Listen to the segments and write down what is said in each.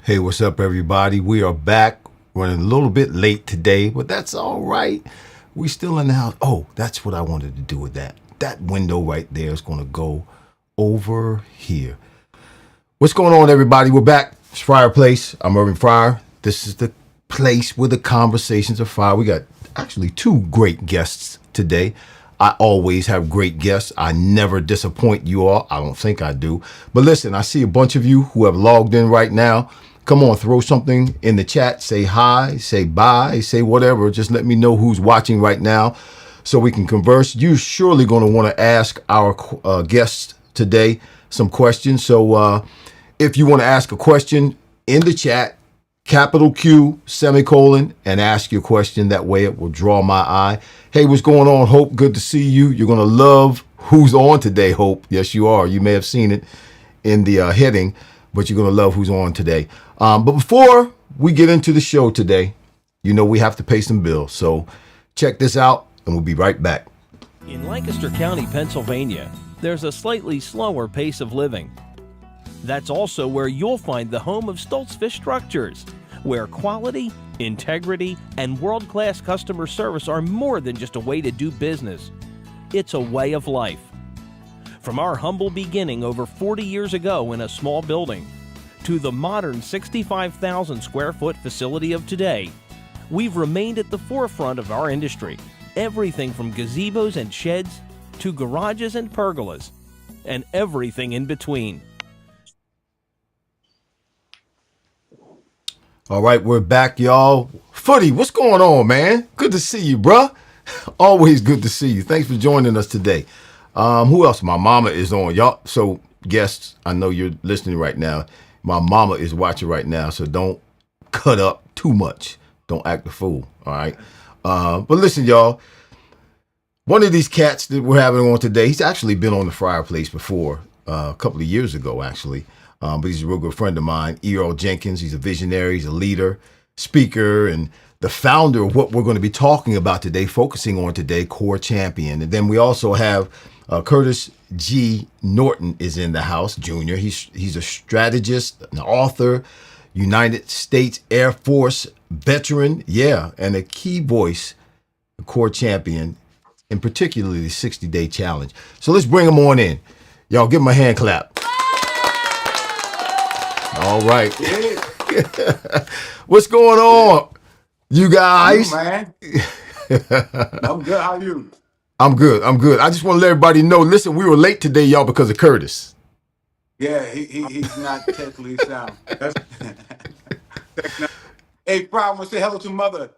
Hey, what's up, everybody? We are back. Running a little bit late today, but that's all right. We still in the house. Oh, that's what I wanted to do with that. That window right there is going to go over here. What's going on, everybody? We're back. It's Fryar Place. I'm Irving Fryar. This is the place where the conversations are fire. We got actually two great guests today. I always have great guests. I never disappoint you all. I don't think I do. But listen, I see a bunch of you who have logged in right now. Come on, throw something in the chat. Say hi, say bye, say whatever. Just let me know who's watching right now so we can converse. You're surely going to want to ask our guests today some questions. So if you want to ask a question in the chat, capital Q, semicolon, and ask your question. That way it will draw my eye. Hey, what's going on, Hope? Good to see you. You're going to love who's on today, Hope. Yes, you are. You may have seen it in the heading, but you're going to love who's on today. But before we get into the show today, you know we have to pay some bills. So check this out, and we'll be right back. In Lancaster County, Pennsylvania, there's a slightly slower pace of living. That's also where you'll find the home of Stoltz Fish Structures, where quality, integrity, and world-class customer service are more than just a way to do business. It's a way of life. From our humble beginning over 40 years ago in a small building, to the modern 65,000 square foot facility of today, we've remained at the forefront of our industry. Everything from gazebos and sheds to garages and pergolas, and everything in between. All right, we're back, y'all. Footy, what's going on, man? Good to see you, bruh. Always good to see you. Thanks for joining us today. Who else? My mama is on, y'all. So, guests, I know you're listening right now. My mama is watching right now, so don't cut up too much. Don't act a fool, all right? But listen, y'all. One of these cats that we're having on today, he's actually been on the Fryar Place before, a couple of years ago, actually. But he's a real good friend of mine, Earl Jenkins. He's a visionary, he's a leader, speaker, and the founder of what we're going to be talking about today, focusing on today, Core Champion. And then we also have Curtis G. Norton is in the house, Jr. He's a strategist, an author, United States Air Force veteran, and a key voice, the Core Champion, and particularly the 60-day challenge. So let's bring him on in. Y'all give him a hand clap. All right. Yeah. What's going on, you guys? Man. I'm good. How are you? I'm good. I just want to let everybody know, listen, we were late today, y'all, because of Curtis. Yeah, he's not technically sound. Hey, Fry, I want to say hello to Mother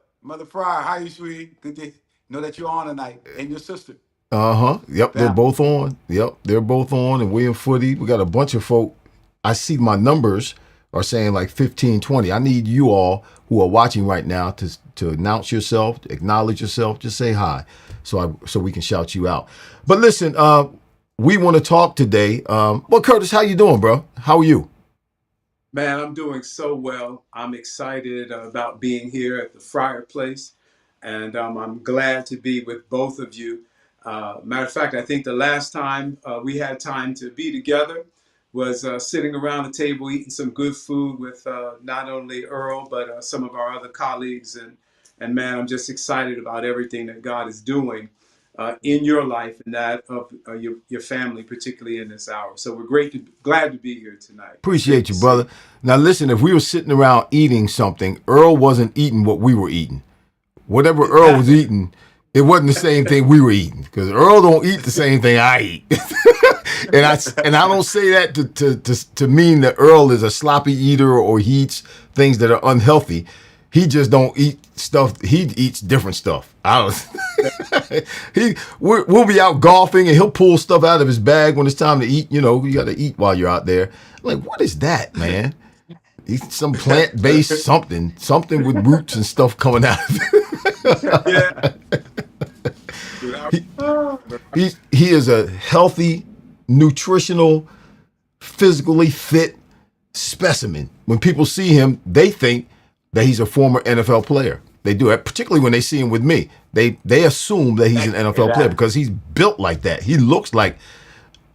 Fry. How are you, sweetie? Good to know that you're on tonight. And your sister. Yep, they're both on. And we in Footy. We got a bunch of folk. I see my numbers are saying like 15, 20. I need you all who are watching right now to announce yourself, to acknowledge yourself, just say hi so we can shout you out. But listen, we want to talk today. Well, Curtis, how you doing, bro? How are you? Man, I'm doing so well. I'm excited about being here at the Fryar Place, and I'm glad to be with both of you. Matter of fact, I think the last time we had time to be together was sitting around the table eating some good food with not only Earl, but some of our other colleagues. And man, I'm just excited about everything that God is doing in your life and that of your family, particularly in this hour. So we're glad to be here tonight. Appreciate you, brother. Now listen, if we were sitting around eating something, Earl wasn't eating what we were eating. Whatever Earl was eating, it wasn't the same thing we were eating, because Earl don't eat the same thing I eat. and I don't say that to mean that Earl is a sloppy eater or he eats things that are unhealthy. He just don't eat stuff. He eats different stuff. We'll be out golfing and he'll pull stuff out of his bag when it's time to eat. You know, you got to eat while you're out there. I'm like, what is that, man? He's some plant-based something with roots and stuff coming out of it. He is a healthy, nutritional, physically fit specimen. When people see him, they think that he's a former NFL player. They do it, particularly when they see him with me. They assume that he's an NFL player because he's built like that. He looks like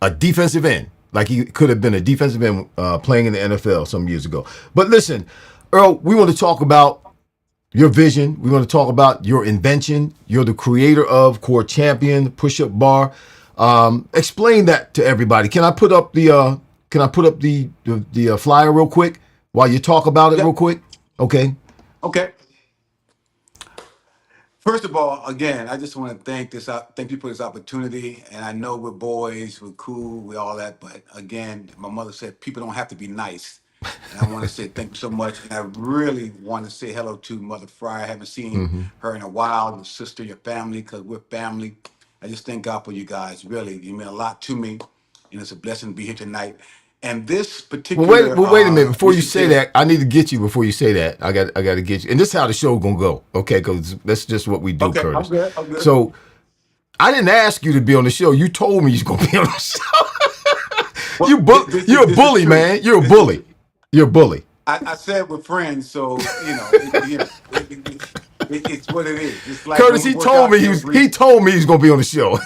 a defensive end. Like he could have been a defensive end playing in the NFL some years ago. But listen, Earl, we want to talk about your vision. We want to talk about your invention. You're the creator of Core Champion Push-Up Bar. Explain that to everybody. Can I put up the flyer real quick while you talk about it real Yep. quick? Okay. Okay. First of all, again, I just want to thank you for this opportunity. And I know we're boys, we're cool, we all that. But again, my mother said people don't have to be nice. And I want to say thank you so much. And I really want to say hello to Mother Fry. I haven't seen Mm-hmm. her in a while, your sister, your family, because we're family. I just thank God for you guys. Really, you mean a lot to me. And it's a blessing to be here tonight. And this particular Well, wait a minute. Before you say initiative, that, I need to get you. Before you say that, I got to get you. And this is how the show gonna go, okay? Because that's just what we do, okay, I'm Curtis. good. I'm good. So I didn't ask you to be on the show. You told me you're gonna be on the show. Well, You're a this is bully, true. man. You're a This is bully. true. You're a bully. I said we're friends, so it's what it is. It's like when Curtis, we work out he every. told me he's gonna be on the show.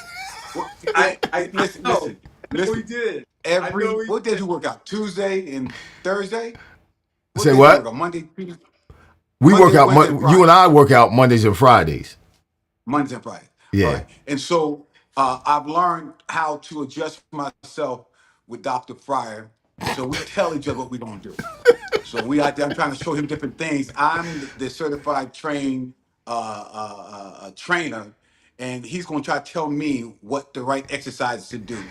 Well, I listen, know. listen, I know he listen. did. I Every know he what days did. you work out? Tuesday and Thursday. What Say days you work what? out? Monday, Tuesday, We work out. Wednesday, and You and Friday. I work out Mondays and Fridays. Mondays and Fridays. All Yeah. right. And so I've learned how to adjust myself with Dr. Fryer. So we tell each other what we're gonna do. So we out there. I'm trying to show him different things. I'm the certified trained trainer, and he's going to try to tell me what the right exercises to do.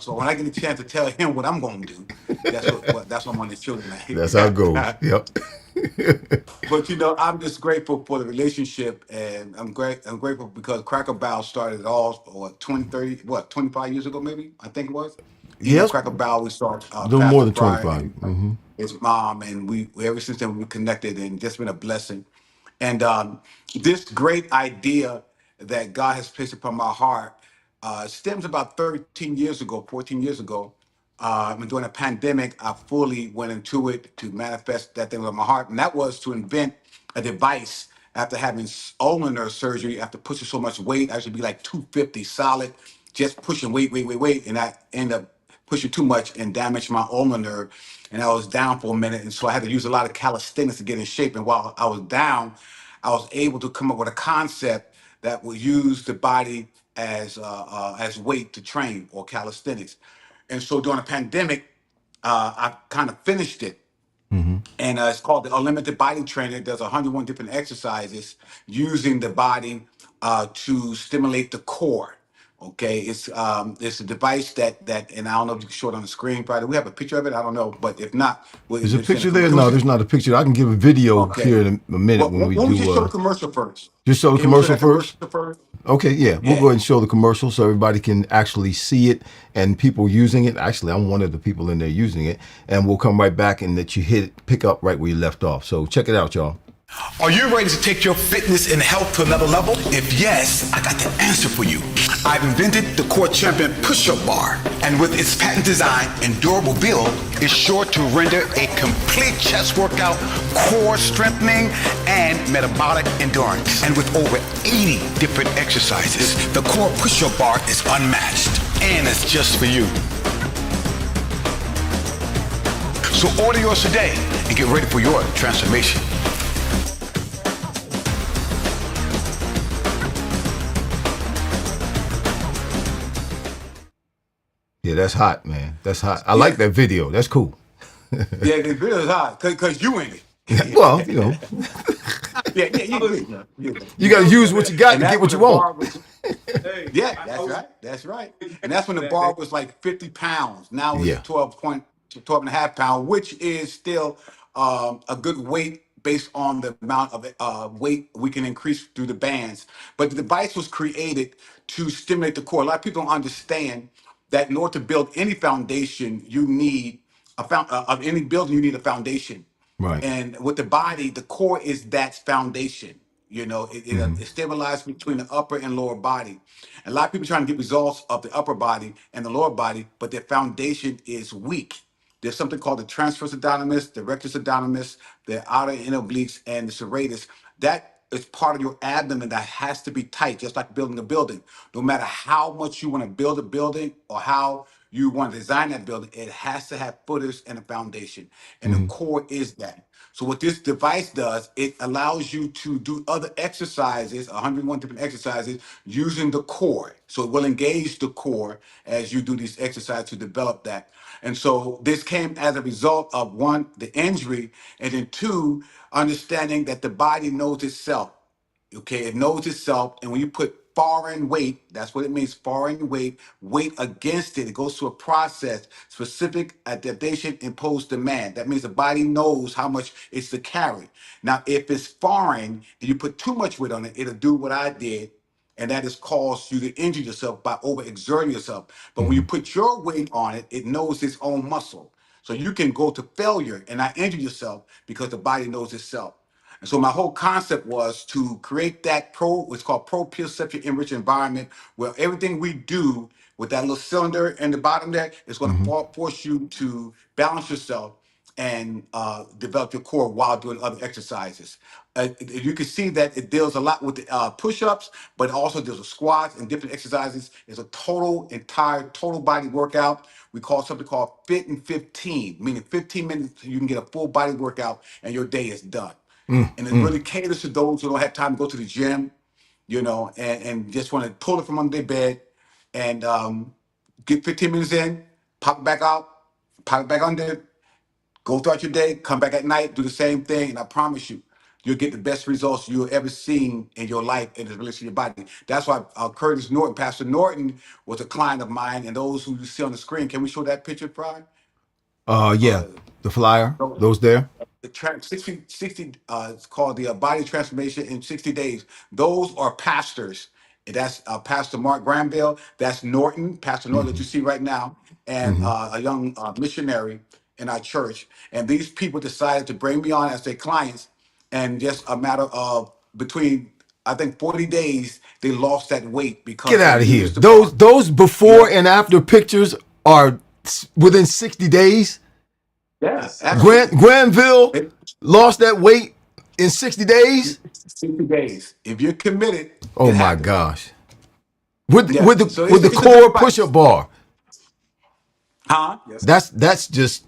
So when I get a chance to tell him what I'm going to do, that's what I'm going to show That's how it goes. tonight. Yep. But I'm just grateful for the relationship, and I'm grateful because Cracker Barrel started it all, what 20, 30, 25 years ago, maybe I think it was. Yes. Cracker Barrel. We started A little more Pastor than Fry 25. and Mm-hmm. his mom, and we ever since then we connected, and just been a blessing. And this great idea that God has placed upon my heart stems about 13 years ago, 14 years ago. And during the pandemic, I fully went into it to manifest that thing with my heart. And that was to invent a device after having ulnar nerve surgery, after pushing so much weight. I should be like 250 solid, just pushing weight. And I ended up pushing too much and damaged my ulnar nerve. And I was down for a minute. And so I had to use a lot of calisthenics to get in shape. And while I was down, I was able to come up with a concept that would use the body as weight to train, or calisthenics. And so during the pandemic, I kind of finished it, Mm-hmm. and it's called the Unlimited Body Trainer. It does 101 different exercises using the body to stimulate the core. Okay, it's a device that, and I don't know if you can show it on the screen. Probably we have a picture of it. I don't know, but if not, There's a we'll send it. picture Can there. we No, see? there's not a picture. I can give a video Okay. here in a minute Well, when we why don't we just do. show the commercial first? Just show the Can we show commercial that commercial first. first? Okay, yeah, we'll Yeah. go ahead and show the commercial so everybody can actually see it and people using it. Actually, I'm one of the people in there using it, and we'll come right back and let you pick up right where you left off. So check it out, y'all. Are you ready to take your fitness and health to another level? If yes, I got the answer for you. I've invented the Core Champion Push-Up Bar, and with its patent design and durable build, it's sure to render a complete chest workout, core strengthening, and metabolic endurance. And with over 80 different exercises, the Core Push-Up Bar is unmatched, and it's just for you. So order yours today and get ready for your transformation. Yeah, that's hot, man. That's hot. I like Yeah. that video. That's cool. Yeah, the video is hot because you in Well, it. Yeah, I was, you got to use what you got and to get that's what when you the want. bar was. hey, Yeah, I that's was right. That's right. And that's when the that day. bar was like 50 pounds. Now it's Yeah. 12 and a half pounds, which is still a good weight based on the amount of weight we can increase through the bands. But the device was created to stimulate the core. A lot of people don't understand that in order to build any foundation, you need of any building, you need a foundation. Right. And with the body, the core is that foundation. Mm-hmm. It stabilizes between the upper and lower body. And a lot of people trying to get results of the upper body and the lower body, but their foundation is weak. There's something called the transverse abdominis, the rectus abdominis, the outer inner obliques, and the serratus. That is part of your abdomen that has to be tight, just like building a building. No matter how much you want to build a building or how you want to design that building, it has to have footers and a foundation. And the core is that. So what this device does, it allows you to do other exercises, 101 different exercises using the core. So it will engage the core as you do these exercises to develop that. And so this came as a result of one, the injury, and then two, understanding that the body knows itself. Okay, it knows itself, and when you put foreign weight, that's what it means, foreign weight against it, it goes through a process, specific adaptation, imposed demand. That means the body knows how much it's to carry. Now, if it's foreign and you put too much weight on it, it'll do what I did, and that is cause you to injure yourself by overexerting yourself. But when you put your weight on it, it knows its own muscle. So you can go to failure and not injure yourself because the body knows itself. And so my whole concept was to create that what's called proprioception enriched environment, where everything we do with that little cylinder in the bottom there is going Mm-hmm. to force you to balance yourself and develop your core while doing other exercises. You can see that it deals a lot with the push-ups, but it also deals with squats and different exercises. It's a total body workout. We call something called Fit in 15, meaning 15 minutes you can get a full body workout and your day is done. And it Mm-hmm. really caters to those who don't have time to go to the gym, and just want to pull it from under their bed and get 15 minutes in, pop it back out, pop it back under, go throughout your day, come back at night, do the same thing, and I promise you, you'll get the best results you'll ever seen in your life and in relation to your body. That's why Curtis Norton, Pastor Norton, was a client of mine, and those who you see on the screen. Can we show that picture, Fry? Yeah, the flyer, those there. The 60 it's called the body transformation in 60 days. Those are pastors. And that's Pastor Mark Granville. That's Norton, Pastor Norton that Mm-hmm. you see right now, and Mm-hmm. a young missionary in our church. And these people decided to bring me on as their clients. And just a matter of between, I think, 40 days, they lost that weight Get because they out of here. used the bar. Those before Yep. and after pictures are within 60 days. Yeah, Yes, sir. absolutely. Granville lost that weight in 60 days. 60 days. If you're committed, Oh it my happens. gosh. With Yeah. with the So with the it's a good core push-up device. bar. Huh? Yes.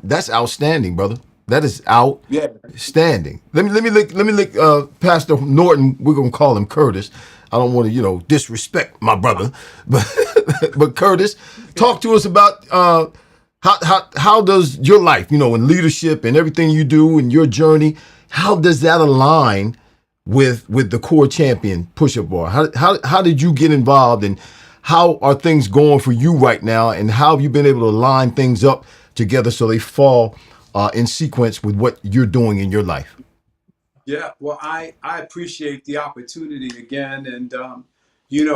That's outstanding, brother. That is Yeah. outstanding. Let me look Pastor Norton, we're gonna call him Curtis. I don't want to, disrespect my brother. But but Curtis, talk to us about how does your life, in leadership and everything you do and your journey, how does that align with the core champion push-up bar? How did you get involved, and how are things going for you right now, and how have you been able to line things up together so they fall in sequence with what you're doing in your life? Yeah, well, I appreciate the opportunity again. And,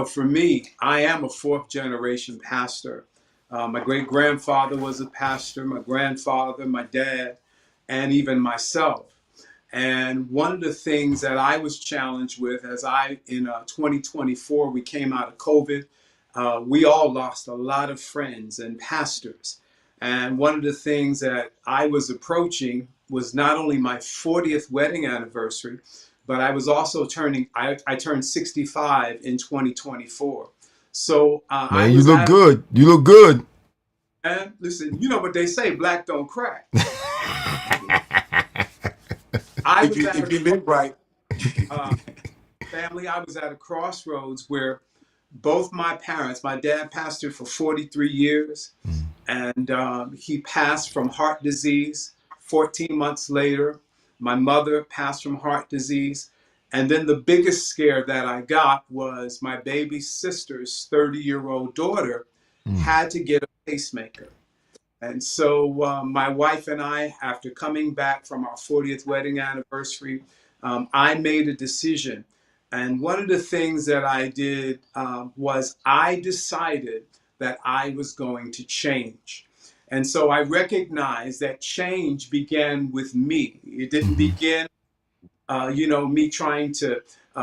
for me, I am a fourth generation pastor. My great grandfather was a pastor, my grandfather, my dad, and even myself. And one of the things that I was challenged with in 2024, we came out of COVID, we all lost a lot of friends and pastors. And one of the things that I was approaching was not only my 40th wedding anniversary, but I was also I turned 65 in 2024. So I Man, you was look at a, good. You look good. and listen, you know what they say, black don't crack. I If was you at if you live right. a family, I was at a crossroads where both my parents, my dad pastored for 43 years, and he passed from heart disease 14 months later. My mother passed from heart disease. And then the biggest scare that I got was my baby sister's 30-year-old daughter had to get a pacemaker. And so my wife and I, after coming back from our 40th wedding anniversary, I made a decision. And one of the things that I did was I decided that I was going to change. And so I recognized that change began with me. It didn't begin me trying to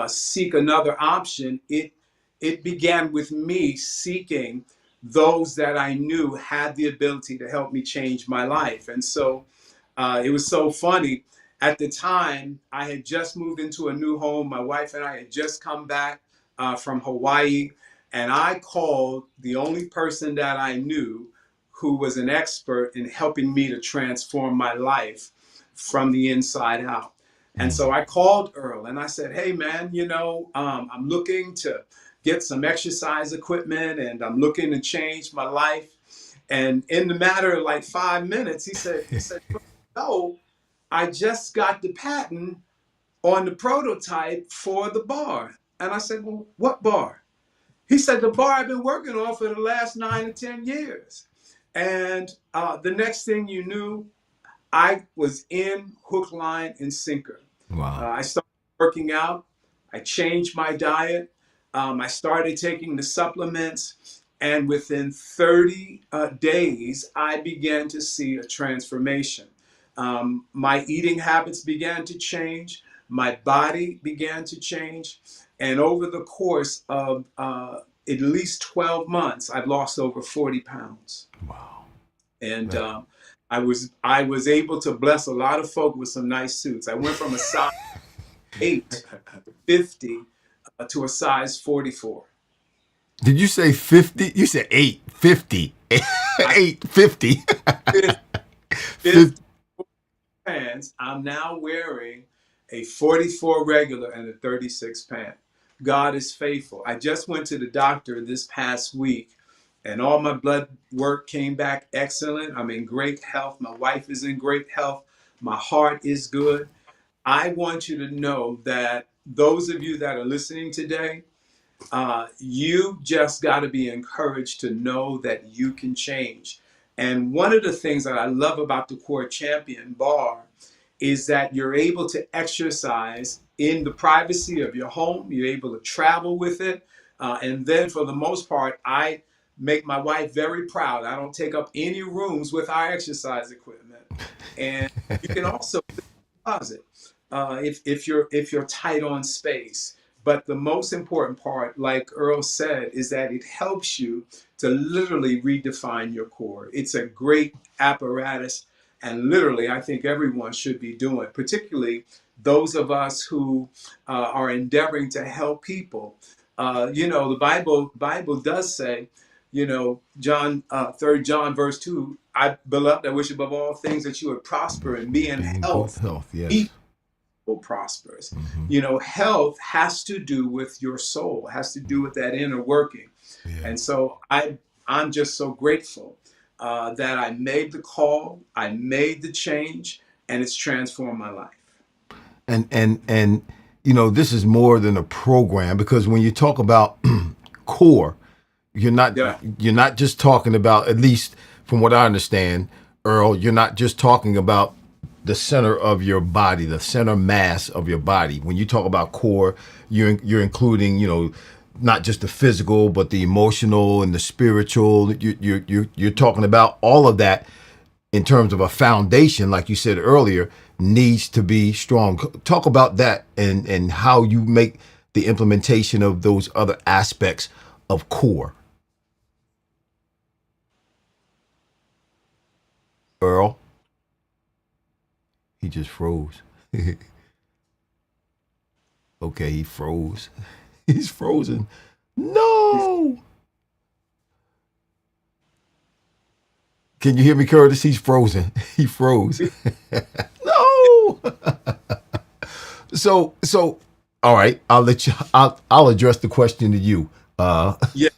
seek another option. It began with me seeking those that I knew had the ability to help me change my life. And so it was so funny. At the time, I had just moved into a new home. My wife and I had just come back from Hawaii, and I called the only person that I knew who was an expert in helping me to transform my life from the inside out. And so I called Earl and I said, hey, man, I'm looking to get some exercise equipment and I'm looking to change my life. And in the matter of like 5 minutes, he said, no, I just got the patent on the prototype for the bar. And I said, well, what bar? He said, the bar I've been working on for the last 9 to 10 years. And the next thing you knew, I was in hook, line, and sinker. Wow. I started working out. I changed my diet. I started taking the supplements. And within 30 days, I began to see a transformation. My eating habits began to change. My body began to change. And over the course of at least 12 months, I've lost over 40 pounds. Wow. And I was able to bless a lot of folk with some nice suits. I went from a size 8, 50 to a size 44. Did you say 50? You said 850. I 850. fit 50 pants. I'm now wearing a 44 regular and a 36 pant. God is faithful. I just went to the doctor this past week and all my blood work came back excellent. I'm in great health. My wife is in great health. My heart is good. I want you to know that those of you that are listening today, you just got to be encouraged to know that you can change. And one of the things that I love about the Core Champion Bar is that you're able to exercise in the privacy of your home. You're able to travel with it. And then for the most part, I make my wife very proud. I don't take up any rooms with our exercise equipment. And you can also closet if you're tight on space. But the most important part, like Earl said, is that it helps you to literally redefine your core. It's a great apparatus, and literally, I think everyone should be doing, particularly those of us who are endeavoring to help people. The Bible does say, John 3 John verse 2, I beloved, I wish above all things that you would prosper and be in Be in good health, health, yes. prospers. Mm-hmm. Health has to do with your soul, has to do with that inner working. Yeah. And so I'm just so grateful that I made the call, I made the change, and it's transformed my life. And this is more than a program, because when you talk about core, you're not Yeah. you're not just talking about, at least from what I understand, Earl, you're not just talking about the center of your body, the center mass of your body. When you talk about core, you're including, not just the physical, but the emotional and the spiritual. You're talking about all of that in terms of a foundation, like you said earlier, needs to be strong. Talk about that and how you make the implementation of those other aspects of core. Earl, he just froze. Okay, he froze. He's frozen. No. Can you hear me, Curtis? He's frozen. He froze. No. So, all right. I'll let you. I'll address the question to you. Yeah.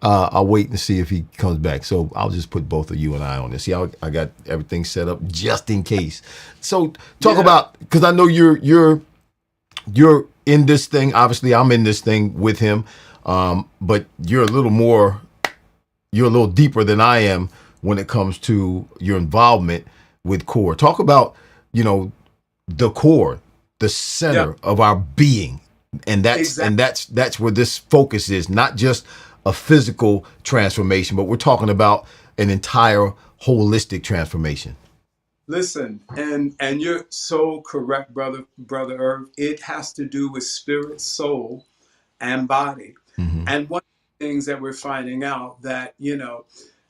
I'll wait and see if he comes back. So I'll just put both of you and I on this. See, I got everything set up just in case. So talk about, because I know you're in this thing. Obviously, I'm in this thing with him, but you're a little deeper than I am when it comes to your involvement with core. Talk about the core, the center of our being, and that's where this focus is. Not just a physical transformation, but we're talking about an entire holistic transformation. Listen, and you're so correct, brother Irv. It has to do with spirit, soul, and body. Mm-hmm. And one of the things that we're finding out that,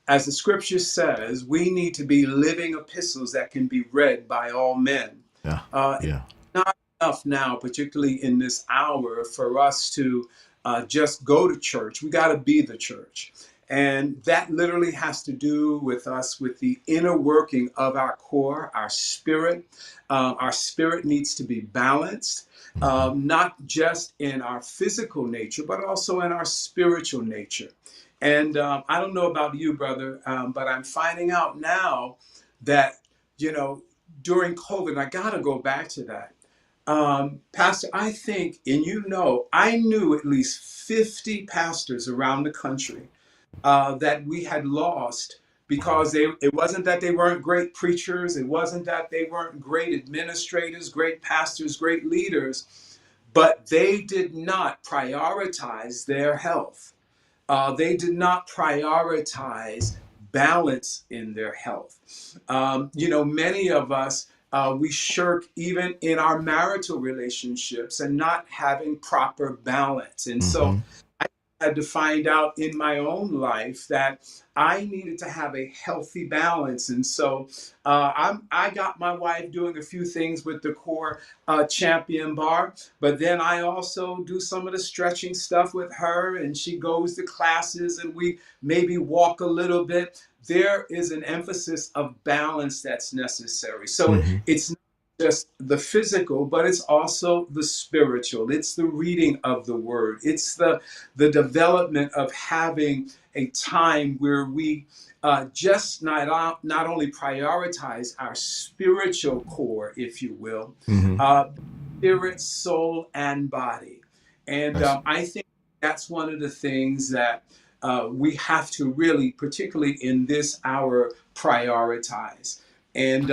as the scripture says, we need to be living epistles that can be read by all men. Yeah. It's not enough now, particularly in this hour, for us to just go to church. We got to be the church. And that literally has to do with us, with the inner working of our core, our spirit. Our spirit needs to be balanced, not just in our physical nature, but also in our spiritual nature. And I don't know about you, brother, but I'm finding out now that, you know, during COVID, and I got to go back to that. Pastor, I think, and you know, I knew at least 50 pastors around the country that we had lost because it wasn't that they weren't great preachers, it wasn't that they weren't great administrators, great pastors, great leaders, but they did not prioritize their health. They did not prioritize balance in their health. You know, many of us, we shirk even in our marital relationships and not having proper balance. And so Mm-hmm. had to find out in my own life that I needed to have a healthy balance. And so I got my wife doing a few things with the core champion bar, but then I also do some of the stretching stuff with her, and she goes to classes and we maybe walk a little bit. There is an emphasis of balance that's necessary. So Mm-hmm. it's not just the physical, but it's also the spiritual. It's the reading of the word. It's the development of having a time where we just not only prioritize our spiritual core, if you will, Mm-hmm. uh, spirit, soul, and body. And That's I think that's one of the things that we have to really, particularly in this hour, prioritize. And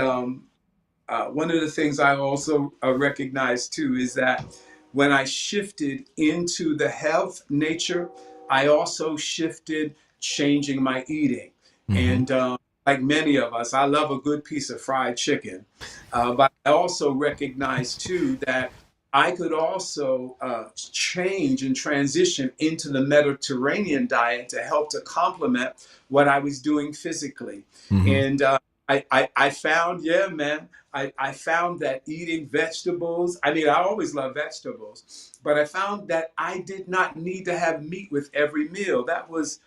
one of the things I also recognize too is that when I shifted into the health nature, I also shifted changing my eating. mm-hmm. And like many of us, I love a good piece of fried chicken. But I also recognize too that I could also change and transition into the Mediterranean diet to help to complement what I was doing physically. Mm-hmm. And I found, yeah, man, I found that eating vegetables, I mean, I always love vegetables, but I found that I did not need to have meat with every meal. That was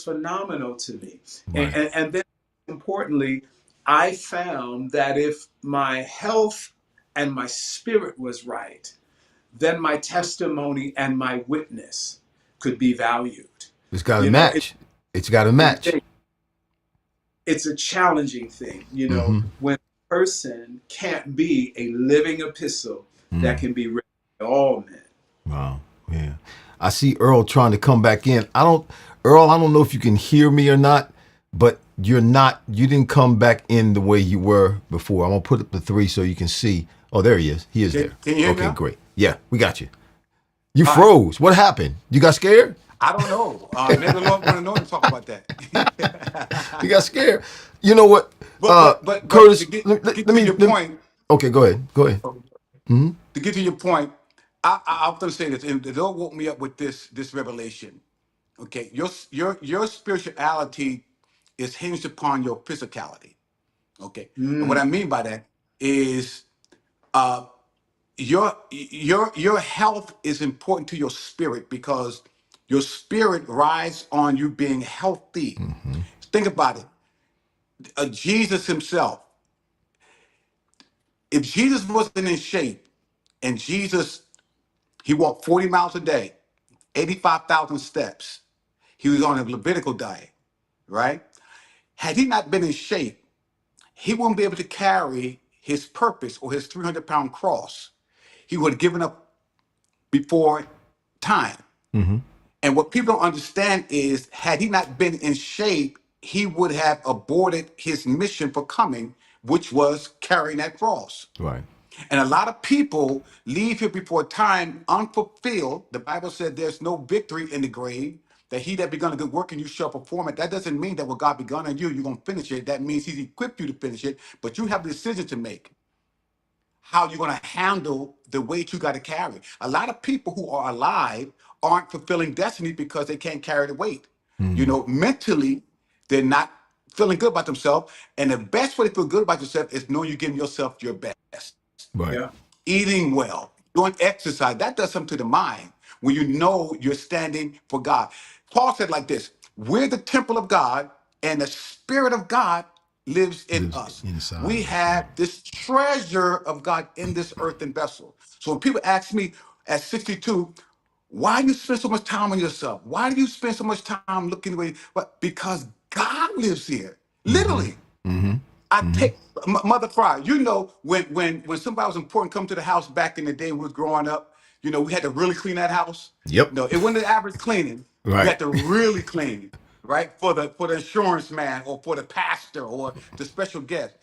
phenomenal to me. Right. And then importantly, I found that if my health and my spirit was right, then my testimony and my witness could be valued. It's got to You know, it's match. It's got to a match. thing, it's a challenging thing, Mm-hmm. when a person can't be a living epistle that Mm. can be read by all men. Wow. Yeah. I see Earl trying to come back in. Earl, I don't know if you can hear me or not, but you didn't come back in the way you were before. I'm going to put up the 3 so you can see. Oh, there he is. He is there. Can you hear me Okay, now? great. Yeah, we got you. You All right. froze. What happened? You got scared? I don't know. Maybe the Lord want to know to talk about that. You got scared? You know what? But to Curtis, get let to me, your point, okay, go ahead. Go ahead. Mm-hmm. to get to your point, I was going to say this, and the Lord woke me up with this revelation. Okay, your spirituality is hinged upon your physicality. Okay, and what Mm, I mean by that is your health is important to your spirit because your spirit rides on you being healthy. Mm-hmm. Think about it. Jesus himself, if Jesus wasn't in shape and he walked 40 miles a day, 85,000 steps, he was on a Levitical diet, right? Had he not been in shape, he wouldn't be able to carry his purpose or his 300-pound cross. He would have given up before time. Mm-hmm. And what people don't understand is, had he not been in shape, he would have aborted his mission for coming, which was carrying that cross. Right. And a lot of people leave here before time unfulfilled. The Bible said there's no victory in the grave, that he that begun a good work in you shall perform it. That doesn't mean that what God begun in you, you're going to finish it. That means he's equipped you to finish it, but you have the decision to make how you're going to handle the weight you got to carry. A lot of people who are alive aren't fulfilling destiny because they can't carry the weight. Mm. Mentally, they're not feeling good about themselves. And the best way to feel good about yourself is knowing you're giving yourself your best. Right. yeah. Eating well, doing exercise, that does something to the mind when you know you're standing for God. Paul said like this, We're the temple of God, and the Spirit of God lives in Lives us. inside We of us. Right. have this treasure of God in this earthen vessel. So when people ask me at 62, why do you spend so much time on yourself? Why do you spend so much time looking away? But because God lives here, Mm-hmm. literally. Mm-hmm. I Mm-hmm. take Mother Fry. You know, when somebody was important come to the house back in the day when we was growing up, we had to really clean that house. Yep. No, it wasn't the average cleaning. You Right. had to really clean, right? For the insurance man or for the pastor or the special guest.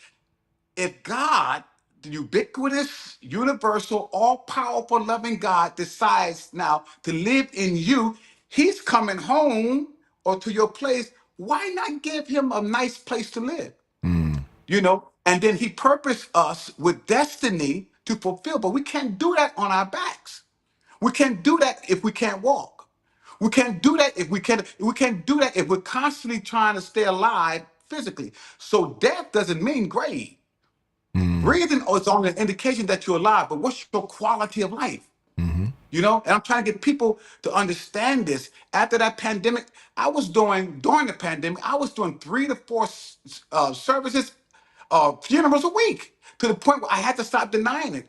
If God, the ubiquitous, universal, all-powerful, loving God, decides now to live in you, He's coming home or to your place. Why not give him a nice place to live? Mm. And then He purposed us with destiny to fulfill, but we can't do that on our backs. We can't do that if we can't walk. We can't do that if we can't do that if we're constantly trying to stay alive physically. So death doesn't mean grave. Mm. Breathing is only an indication that you're alive, but what's your quality of life? Mm-hmm. And I'm trying to get people to understand this. After that pandemic, during the pandemic, I was doing 3 to 4 services, funerals a week, to the point where I had to stop denying it.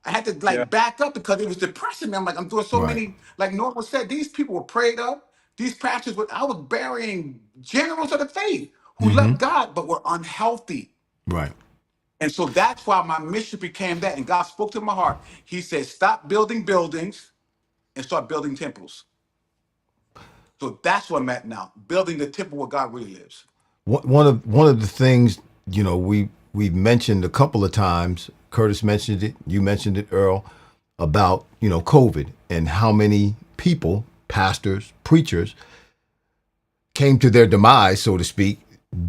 I had to Yeah. like back up because it was depressing me. I'm like, I'm doing so Right. many, like Norma said, these people were prayed up. These pastors I was burying generals of the faith who Mm-hmm. loved God but were unhealthy. Right. And so that's why my mission became that. And God spoke to my heart. He said, stop building buildings and start building temples. So that's what I'm at now, building the temple where God really lives. One of the things we mentioned a couple of times. Curtis mentioned it. You mentioned it, Earl, about COVID and how many people, pastors, preachers, came to their demise, so to speak,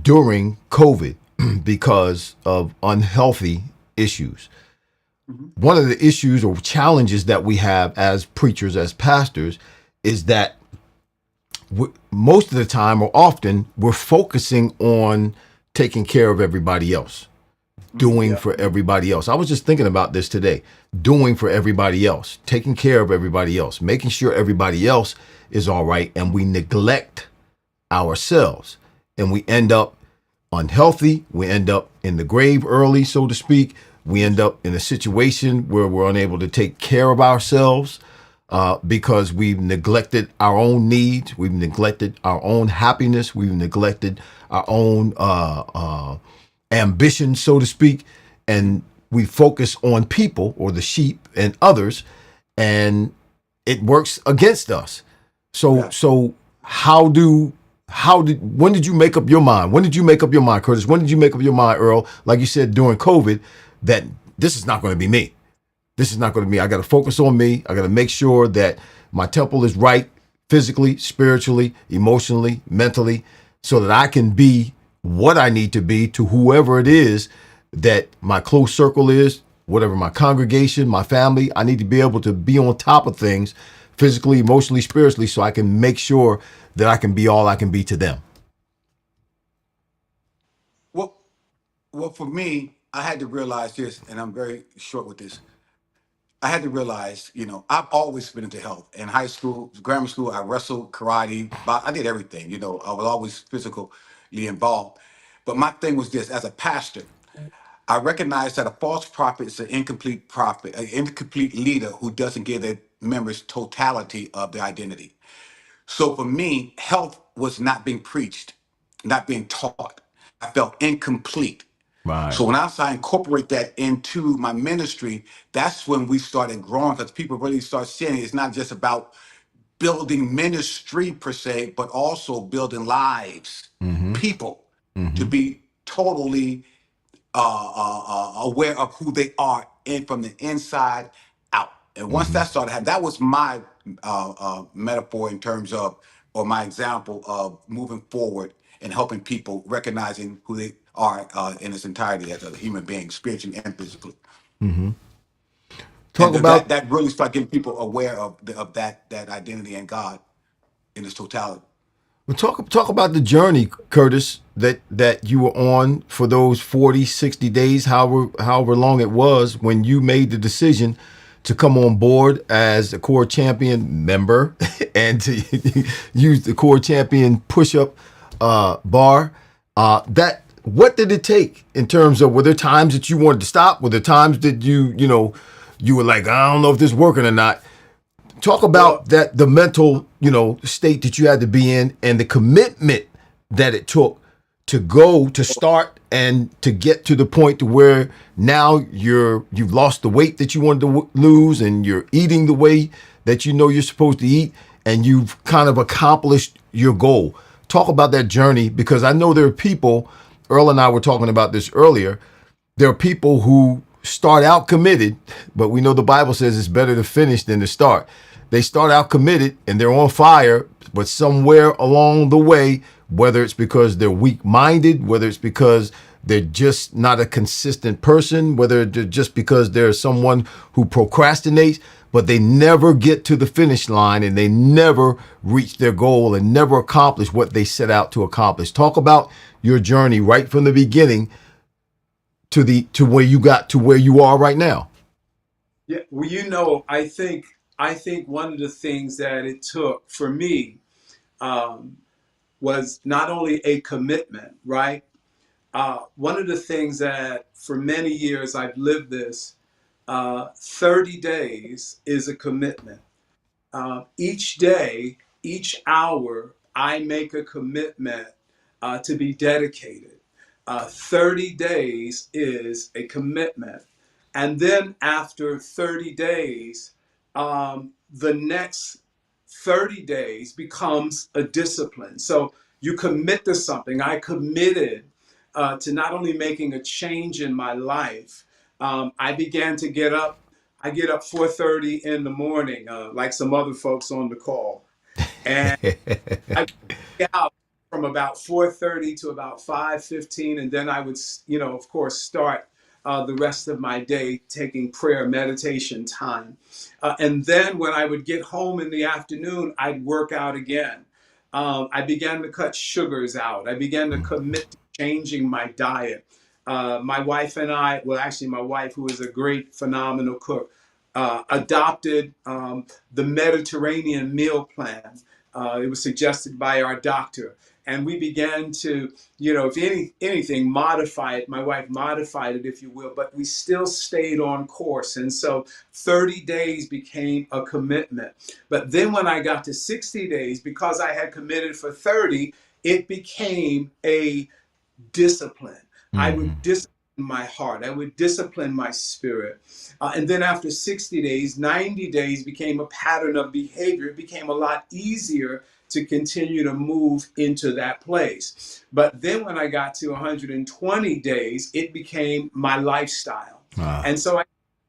during COVID because of unhealthy issues. Mhm. One of the issues or challenges that we have as preachers, as pastors, is that most of the time or often we're focusing on taking care of everybody else, doing Yeah. for everybody else. I was just thinking about this today, doing for everybody else, taking care of everybody else, making sure everybody else is all right. And we neglect ourselves and we end up unhealthy. We end up in the grave early, so to speak. We end up in a situation where we're unable to take care of ourselves because we've neglected our own needs. We've neglected our own happiness. We've neglected our own ambition, so to speak. And we focus on people or the sheep and others, and it works against us. So, Yeah. so when did you make up your mind? When did you make up your mind, Curtis? When did you make up your mind, Earl? Like you said during COVID, that this is not going to be me. This is not going to be me. I got to focus on me. I got to make sure that my temple is right physically, spiritually, emotionally, mentally, so that I can be what I need to be to whoever it is that my close circle is, whatever my congregation, my family. I need to be able to be on top of things physically, emotionally, spiritually, so I can make sure that I can be all I can be to them. Well, well, for me, I had to realize this, and I'm very short with this. I had to realize, I've always been into health. In high school, grammar school, I wrestled, karate, I did everything. I was always physically involved. But my thing was this: as a pastor, I recognize that a false prophet is an incomplete prophet, an incomplete leader who doesn't give their members totality of their identity. So for me, health was not being preached, not being taught. I felt incomplete. Right. So when I incorporate that into my ministry, that's when we started growing because people really start seeing it's not just about building ministry per se, but also building lives, Mm-hmm. people to Mm-hmm. be totally aware of who they are and from the inside out. And once Mm-hmm. that started happening, that was my metaphor in terms of, or my example of moving forward and helping people recognizing who they are in its entirety as a human being, spiritually and physically. Mm-hmm. And Talk that about that really start getting people aware of that identity in God in its totality. talk about the journey, Curtis, that you were on for those 40, 60 days, however long it was when you made the decision to come on board as a core champion member and to use the core champion push-up bar. That what did it take in terms of, were there times that you wanted to stop? Were there times that you were like, I don't know if this is working or not? Talk about that, the mental, state that you had to be in, and the commitment that it took to go to start and to get to the point to where now you've lost the weight that you wanted to lose, and you're eating the way that you're supposed to eat, and you've kind of accomplished your goal. Talk about that journey, because I know there are people, Earl and I were talking about this earlier, there are people who start out committed, but we know the Bible says it's better to finish than to start. They start out committed and they're on fire, but somewhere along the way, whether it's because they're weak-minded, whether it's because they're just not a consistent person, whether it's just because they're someone who procrastinates, but they never get to the finish line and they never reach their goal and never accomplish what they set out to accomplish. Talk about your journey right from the beginning to where you got to where you are right now. Yeah, well, I think one of the things that it took for me was not only a commitment, right? One of the things that for many years I've lived this, 30 days is a commitment. Each day, each hour, I make a commitment to be dedicated. 30 days is a commitment. And then after 30 days, the next 30 days becomes a discipline. So you commit to something. I committed to not only making a change in my life, I began to get up. I get up 4:30 in the morning, like some other folks on the call. And I get out from about 4:30 to about 5:15, and then I would, of course, start the rest of my day taking prayer, meditation time. And then when I would get home in the afternoon, I'd work out again. I began to cut sugars out. I began to commit to changing my diet. My wife and I, well, actually, my wife, who is a great, phenomenal cook, adopted the Mediterranean meal plan. It was suggested by our doctor. And we began to, if anything, modify it. My wife modified it, if you will, but we still stayed on course. And so 30 days became a commitment. But then when I got to 60 days, because I had committed for 30, it became a discipline. I would discipline my heart. I would discipline my spirit. And then after 60 days, 90 days became a pattern of behavior. It became a lot easier to continue to move into that place. But then when I got to 120 days, it became my lifestyle. And so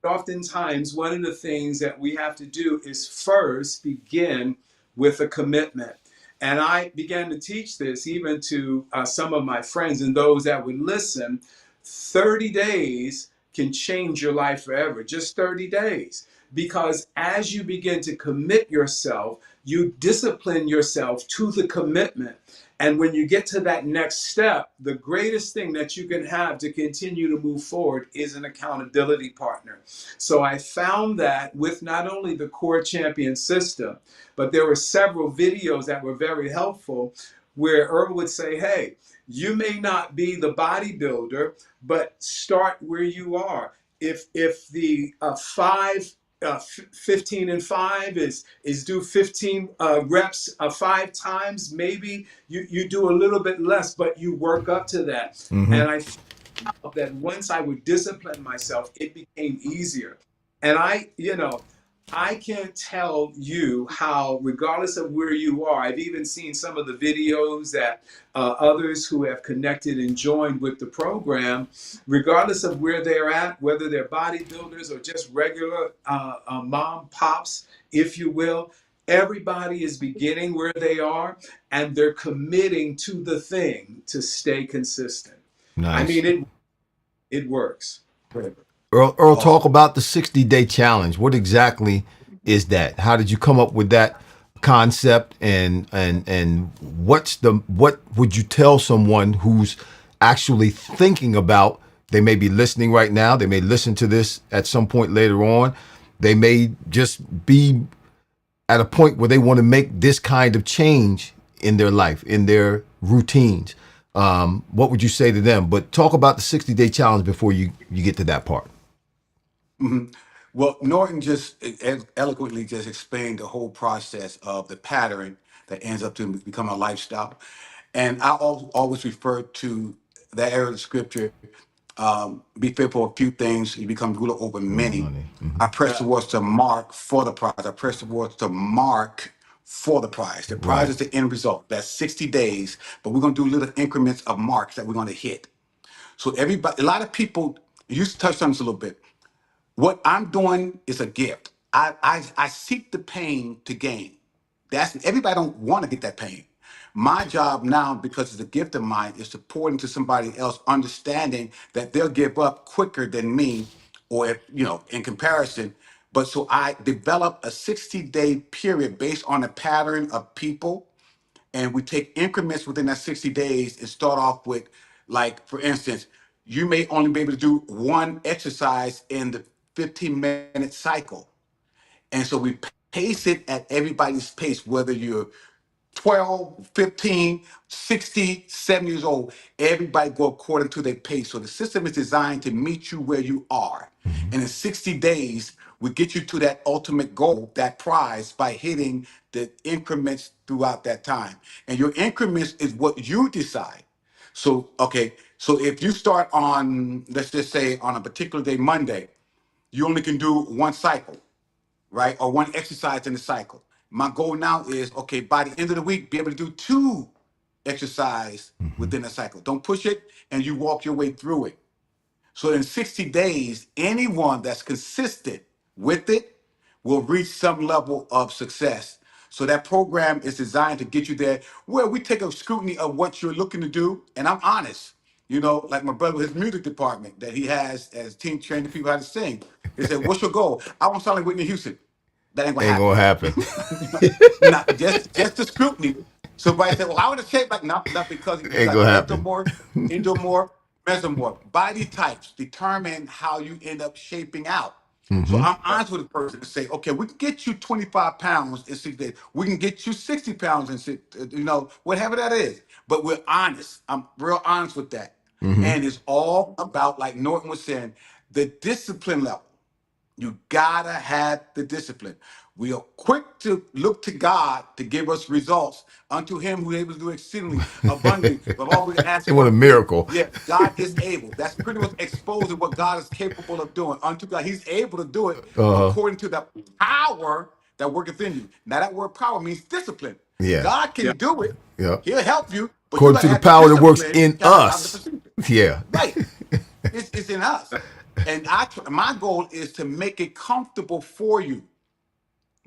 oftentimes, one of the things that we have to do is first begin with a commitment. And I began to teach this even to some of my friends and those that would listen. 30 days can change your life forever, just 30 days. Because as you begin to commit yourself, you discipline yourself to the commitment. And when you get to that next step, the greatest thing that you can have to continue to move forward is an accountability partner. So I found that with not only the Core Champion system, but there were several videos that were very helpful where Earl would say, hey, you may not be the bodybuilder, but start where you are. If the 15 and 5 is do 15 reps 5 times, maybe you do a little bit less, but you work up to that. And I found that once I would discipline myself, it became easier. And I can't tell you how, regardless of where you are, I've even seen some of the videos that others who have connected and joined with the program, regardless of where they're at, whether they're bodybuilders or just regular mom pops, if you will, everybody is beginning where they are and they're committing to the thing to stay consistent. Nice. I mean, it works. Earl, talk about the 60-day challenge. What exactly is that? How did you come up with that concept? And what would you tell someone who's actually thinking about, they may be listening right now, they may listen to this at some point later on, They may just be at a point where they want to make this kind of change in their life, in their routines. What would you say to them? But talk about the 60-day challenge before you get to that part. Well, Norton just eloquently just explained the whole process of the pattern that ends up to become a lifestyle. And I always refer to that area of the scripture, be faithful of few things, you become ruler over many. Money. I press Yeah. towards the mark for the prize. I press towards the mark for the prize. The prize Right. is the end result. That's 60 days, but we're going to do little increments of marks that we're going to hit. So everybody, a lot of people, you touched on this a little bit. What I'm doing is a gift. I seek the pain to gain. That's everybody don't want to get that pain. My job now, because it's a gift of mine, is to pour into somebody else, understanding that they'll give up quicker than me, or if, in comparison. But so I develop a 60-day period based on a pattern of people, and we take increments within that 60 days and start off with, like, for instance, you may only be able to do one exercise in the 15-minute cycle. And so we pace it at everybody's pace, whether you're 12, 15, 60, 70 years old. Everybody go according to their pace. So the system is designed to meet you where you are. Mm-hmm. And in 60 days, we get you to that ultimate goal, that prize, by hitting the increments throughout that time. And your increments is what you decide. So, okay, so if you start on, let's just say on a particular day, Monday, you only can do one cycle, right? Or one exercise in the cycle. My goal now is, okay, by the end of the week, be able to do two exercise Mm-hmm. within a cycle. Don't push it, and you walk your way through it. So in 60 days, anyone that's consistent with it will reach some level of success. So that program is designed to get you there, where we take a scrutiny of what you're looking to do. And I'm honest, like my brother with his music department that he has as team training people how to sing. He said, "What's your goal?" I want to sound like Whitney Houston. That ain't gonna Ain't gonna happen. happen. Not just the scrutiny. Somebody said, "Well, how would it shape?" Like, not because it's Ain't like gonna happen. ectomorph, endomorph, mesomorph. Body types determine how you end up shaping out. So Mm-hmm. I'm honest with a person to say, okay, we can get you 25 pounds in 6 days. We can get you 60 pounds in six, whatever that is. But we're honest. I'm real honest with that. Mm-hmm. And it's all about, like Norton was saying, the discipline level. You gotta have the discipline. We are quick to look to God to give us results. Unto him who is able to do exceedingly abundantly, but all we They ask want a or think. miracle. Yeah, God is able. That's pretty much exposing what God is capable of doing. Unto God, he's able to do it Uh-huh. according to the power that worketh in you. Now that word power means discipline. Yeah. God Yeah. can do it. Yeah. He'll help you, but you According gotta to the have the power that works discipline to in carry out the us. procedure. Yeah. Right. It's in us. And my goal is to make it comfortable for you,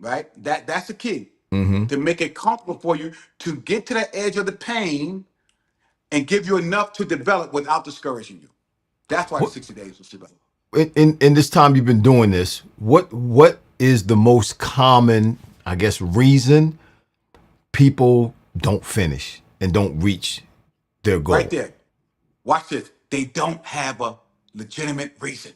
right? That's the key. Mm-hmm. To make it comfortable for you to get to the edge of the pain and give you enough to develop without discouraging you. That's why the What 60 days was about. in this time you've been doing this, what is the most common, I guess, reason people don't finish and don't reach their Right goal? there. Watch this. They don't have a legitimate reason.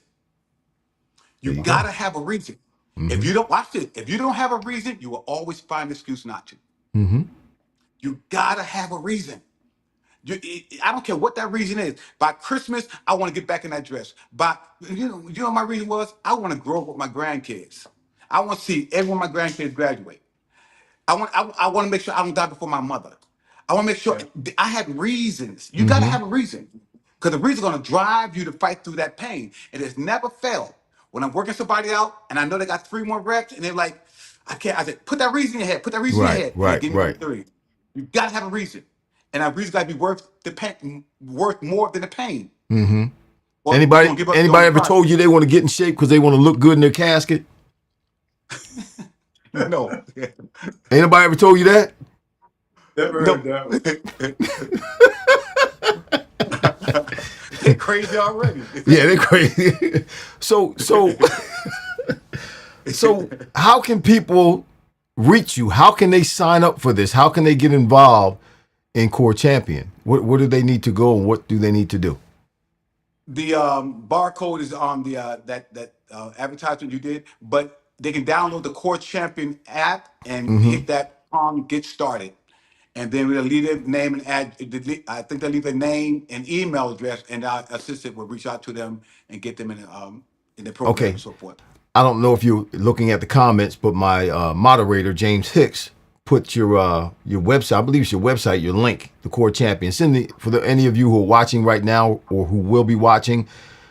You There you go. gotta have a reason. If Mm-hmm. you don't watch this, if you don't have a reason, you will always find an excuse not to. Mm-hmm. You gotta have a reason. I don't care what that reason is. By Christmas, I want to get back in that dress. But my reason was I want to grow up with my grandkids. I want to see every one of my grandkids graduate. I want to make sure I don't die before my mother. I want to make sure Yeah. I had reasons. You got to Mm-hmm. have a reason, because the reason is going to drive you to fight through that pain. It has never failed. When I'm working somebody out and I know they got 3 more reps and they're like, I can't. I said, put that reason in your head. Put that reason in your Right, head, and they right, give me the right. three. You got to have a reason, and that reason got to be worth the pain, worth more than the pain. Mm-hmm. Or you're Anybody gonna give up during anybody the ever process. told you they want to get in shape because they want to look good in their casket? No, Anybody ever told you that? Never heard no. that one. They crazy already. Yeah, they're crazy. So so how can people reach you? How can they sign up for this? How can they get involved in Core Champion? Where do they need to go and what do they need to do? The barcode is on the that advertisement you did, but they can download the Core Champion app and hit that get started. And then we'll leave their name and I think they'll leave their name and email address, and our assistant will reach out to them and get them in the program Okay. and so forth. I don't know if you're looking at the comments, but my moderator James Hicks put your website. I believe it's your website, your link, the Core Champion. Any of you who are watching right now or who will be watching,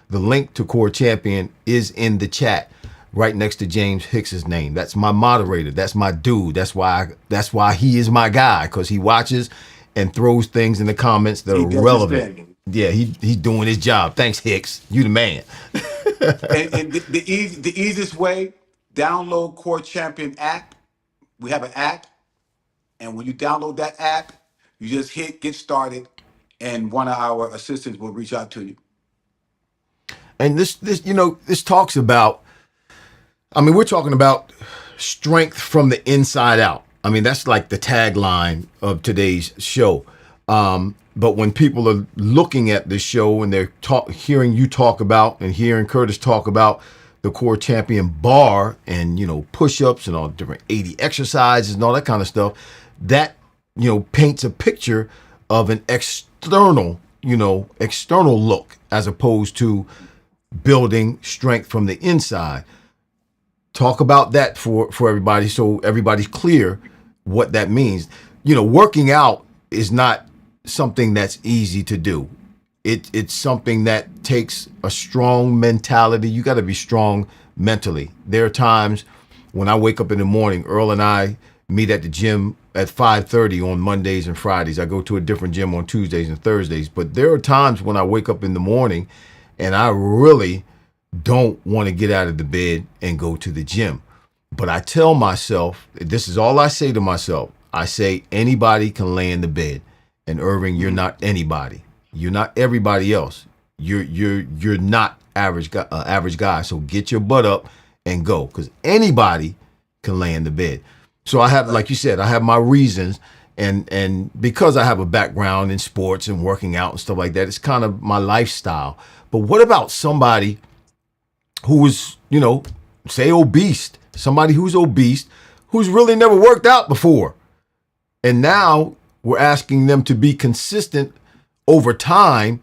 the link to Core Champion is in the chat, right next to James Hicks's name. That's my moderator. That's my dude. That's why he is my guy, because he watches and throws things in the comments that He are does his relevant. thing. Yeah, he's doing his job. Thanks, Hicks. You the man. And the easiest way, download Core Champion app. We have an app, and when you download that app, you just hit get started, and one of our assistants will reach out to you. And this talks about, I mean, we're talking about strength from the inside out. I mean, that's like the tagline of today's show. But when people are looking at this show and they're hearing you talk about and hearing Curtis talk about the Core Champion bar and, push-ups and all different 80 exercises and all that kind of stuff, that, paints a picture of an external look as opposed to building strength from the inside. Talk about that for everybody so everybody's clear what that means. Working out is not something that's easy to do. It's something that takes a strong mentality. You got to be strong mentally. There are times when I wake up in the morning, Earl and I meet at the gym at 5:30 on Mondays and Fridays. I go to a different gym on Tuesdays and Thursdays. But there are times when I wake up in the morning and I really don't want to get out of the bed and go to the gym. But I tell myself, this is all I say to myself. I say anybody can lay in the bed. And Irving, you're not anybody. You're not everybody else. You're not average guy. So get your butt up and go, because anybody can lay in the bed. So I have, like you said, I have my reasons, and because I have a background in sports and working out and stuff like that, it's kind of my lifestyle. But what about somebody who is, say obese, somebody who's obese, who's really never worked out before, and now we're asking them to be consistent over time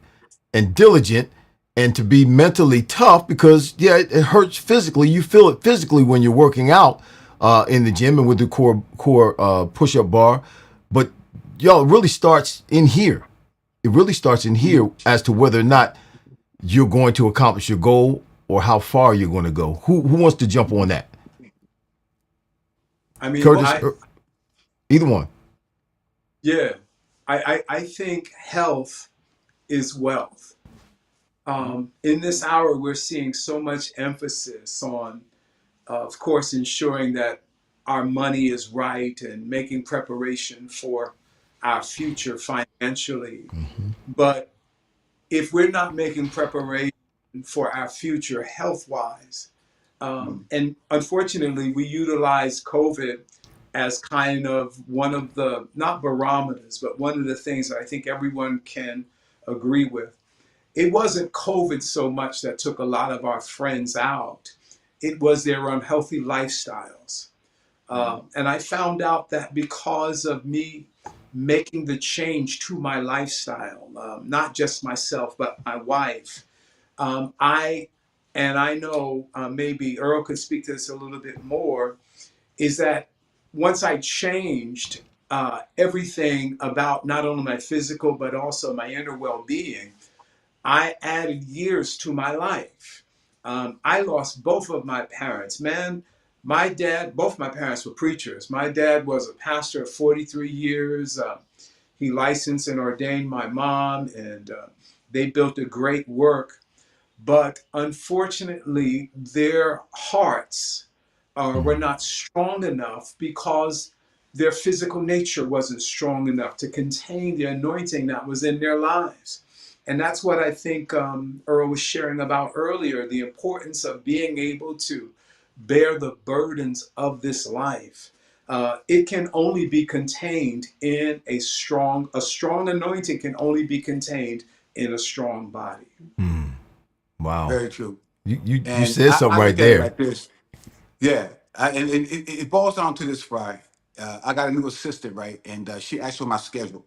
and diligent and to be mentally tough because, yeah, it hurts physically. You feel it physically when you're working out in the gym and with the core push-up bar. But, it really starts in here. It really starts in here as to whether or not you're going to accomplish your goal or how far you're going to go. Who wants to jump on that? I mean, Curtis, either one. Yeah, I think health is wealth. In this hour, we're seeing so much emphasis on, of course, ensuring that our money is right and making preparation for our future financially. But if we're not making preparation for our future health-wise, and unfortunately, we utilize COVID as kind of one of the, not barometers, but one of the things that I think everyone can agree with. It wasn't COVID so much that took a lot of our friends out. It was their unhealthy lifestyles. And I found out that because of me making the change to my lifestyle, not just myself, but my wife, I know maybe Earl could speak to this a little bit more, is that once I changed everything about not only my physical, but also my inner well-being, I added years to my life. I lost both of my parents. Man, my dad, both my parents were preachers. My dad was a pastor of 43 years. He licensed and ordained my mom, and they built a great work. But unfortunately, their hearts were not strong enough because their physical nature wasn't strong enough to contain the anointing that was in their lives. And that's what I think Earl was sharing about earlier, the importance of being able to bear the burdens of this life. It can only be contained in a strong anointing can only be contained in a strong body. Wow. Very true. You And said something I right look at it there. like this. Yeah, and it boils down to this, Fry. I got a new assistant, right? And she asked for my schedule.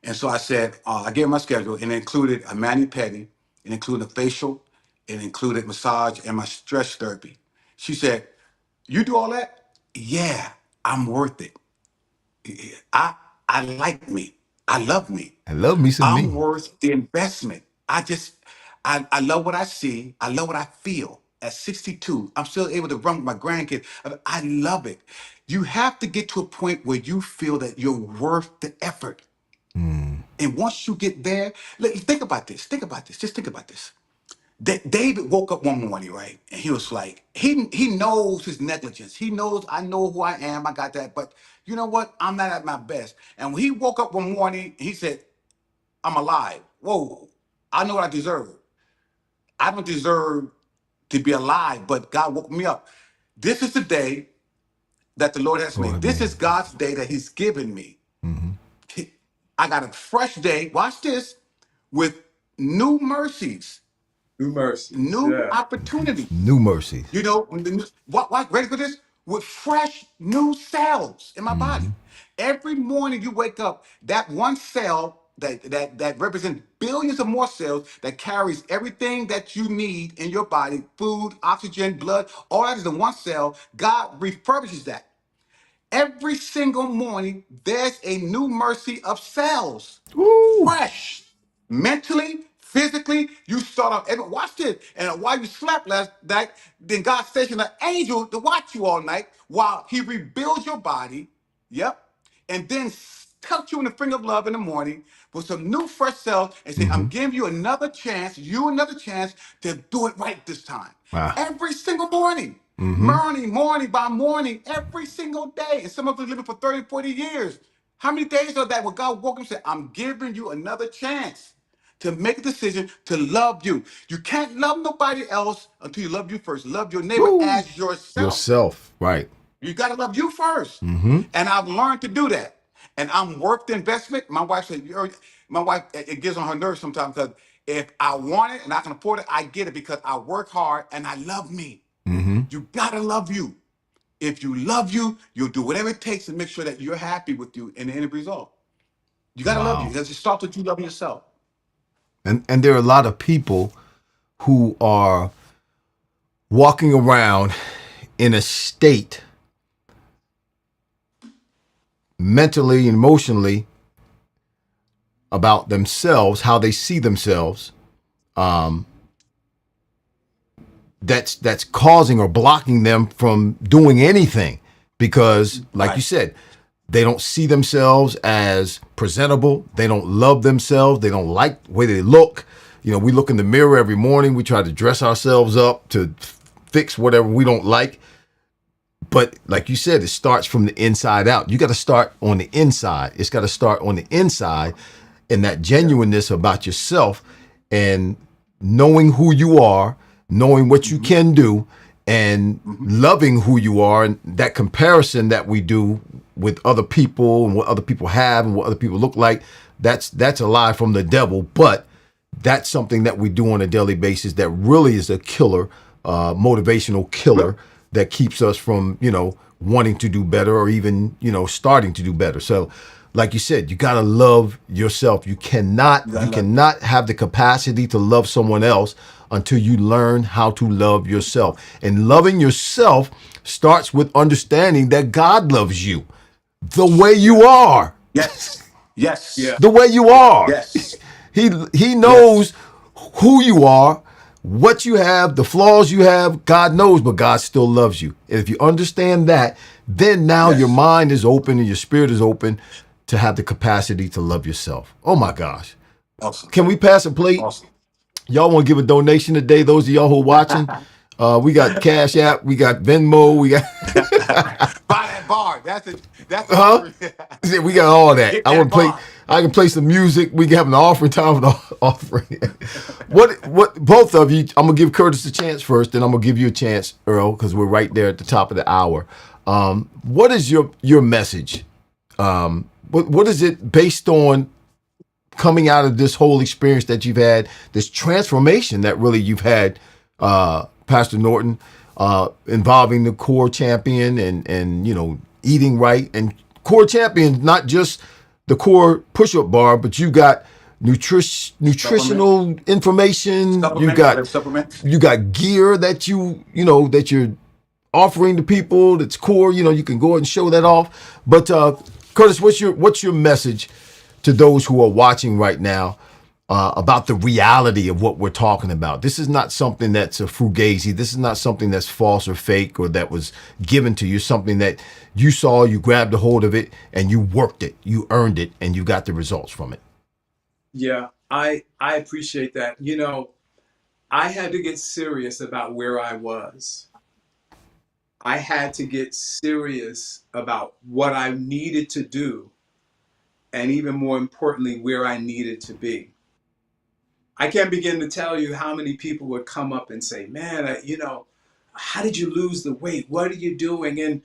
And so I said, I gave her my schedule, and it included a mani-pedi, it included a facial, it included massage and my stretch therapy. She said, "You do all that?" Yeah, I'm worth it. I I like me. I love me. I love me some I'm me. worth the investment. I love what I see. I love what I feel. At 62, I'm still able to run with my grandkids. I love it. You have to get to a point where you feel that you're worth the effort. Mm. And once you get there, think about this. Think about this. Just think about this. David woke up one morning, right? And he was like, he knows his negligence. He knows I know who I am. I got that. But you know what? I'm not at my best. And when he woke up one morning, he said, I'm alive. Whoa, I know what I deserve. I don't deserve to be alive, but God woke me up. This is the day that the Lord has Lord, made. have This me. is God's day that He's given me. Hmm. I got a fresh day. Watch this, with new mercies, New mercies. new Yeah. opportunities. New mercies. You know, what? Ready for this? With fresh new cells in my body. Hmm. Every morning you wake up, that one cell that represents billions of more cells that carries everything that you need in your body, food, oxygen, blood, all that is in one cell. God refurbishes that. Every single morning, there's a new mercy of cells, Woo. fresh, mentally, physically. You start off. And watch this. And while you slept last night, then God stationed an angel to watch you all night while He rebuilds your body. Yep. And then touch you in the finger of love in the morning with some new fresh cells and say, Hmm. I'm giving you another chance, another chance to do it right this time. Ah. Every single morning. Hmm. Morning by morning, every single day. And some of us living for 30, 40 years. How many days are that when God woke up and said, I'm giving you another chance to make a decision to love you? You can't love nobody else until you love you first. Love your neighbor Woo. as yourself. Yourself. Right. You got to love you first. Hmm. And I've learned to do that. And I'm worth the investment. My wife said, my wife, it gets on her nerves sometimes because if I want it and I can afford it, I get it because I work hard and I love me. Hmm. You got to love you. If you love you, you'll do whatever it takes to make sure that you're happy with you in the end result. You got to love you Wow. because it starts with you loving yourself. And there are a lot of people who are walking around in a state mentally and emotionally about themselves, how they see themselves, um, that's causing or blocking them from doing anything because, like you Right. said, they don't see themselves as presentable. They don't love themselves. They don't like the way they look. You know, we look in the mirror every morning. We try to dress ourselves up to fix whatever we don't like. But like you said, it starts from the inside out. You got to start on the inside. It's got to start on the inside and that Yeah. genuineness about yourself and knowing who you are, knowing what you Hmm. can do, and Hmm. loving who you are. And that comparison that we do with other people and what other people have and what other people look like, that's a lie from the devil. But that's something that we do on a daily basis that really is a killer, motivational killer that keeps us from, wanting to do better or even, starting to do better. So, like you said, you got to love yourself. You cannot, You got you to love you. cannot have the capacity to love someone else until you learn how to love yourself. And loving yourself starts with understanding that God loves you the way you Yes. are, Yes. Yeah. Yes. the way you are. Yes. He Yes. knows who you are, what you have, the flaws you have. God knows, but God still loves you. And if you understand that, then now your Yes. mind is open and your spirit is open to have the capacity to love yourself. Oh my gosh. Awesome. Can we pass a plate? Awesome. Y'all want to give a donation today? Those of y'all who are watching, we got Cash App, we got Venmo, we got Buy that bar. That's the huh? offering. Yeah, we got all that. Get that bar. I can play some music. We can have an offering time for the offering. What both of you, I'm gonna give Curtis a chance first, then I'm gonna give you a chance, Earl, because we're right there at the top of the hour. What is your message? What is it based on coming out of this whole experience that you've had, this transformation that really you've had, Pastor Norton? involving the core champion and eating right. And core champion, not just the core push-up bar, but you got nutritional information. Supplements. You got gear that that you're offering to people. That's core. You can go ahead and show that off. But Curtis, what's your message to those who are watching right now about the reality of what we're talking about? This is not something that's a fugazi. This is not something that's false or fake or that was given to you. Something that you saw, you grabbed a hold of it, and you worked it, you earned it, and you got the results from it. Yeah, I appreciate that. I had to get serious about where I was. I had to get serious about what I needed to do, and even more importantly, where I needed to be. I can't begin to tell you how many people would come up and say, "Man, how did you lose the weight? What are you doing?"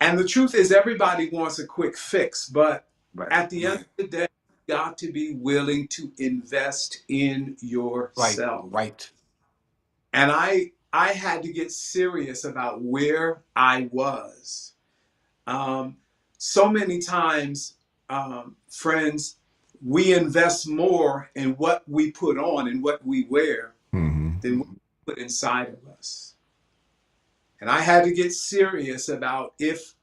And the truth is, everybody wants a quick fix, but at the end of the day, you got to be willing to invest in yourself. Right. And I had to get serious about where I was. So many times, friends, we invest more in what we put on and what we wear than what we put inside of us. And I had to get serious about if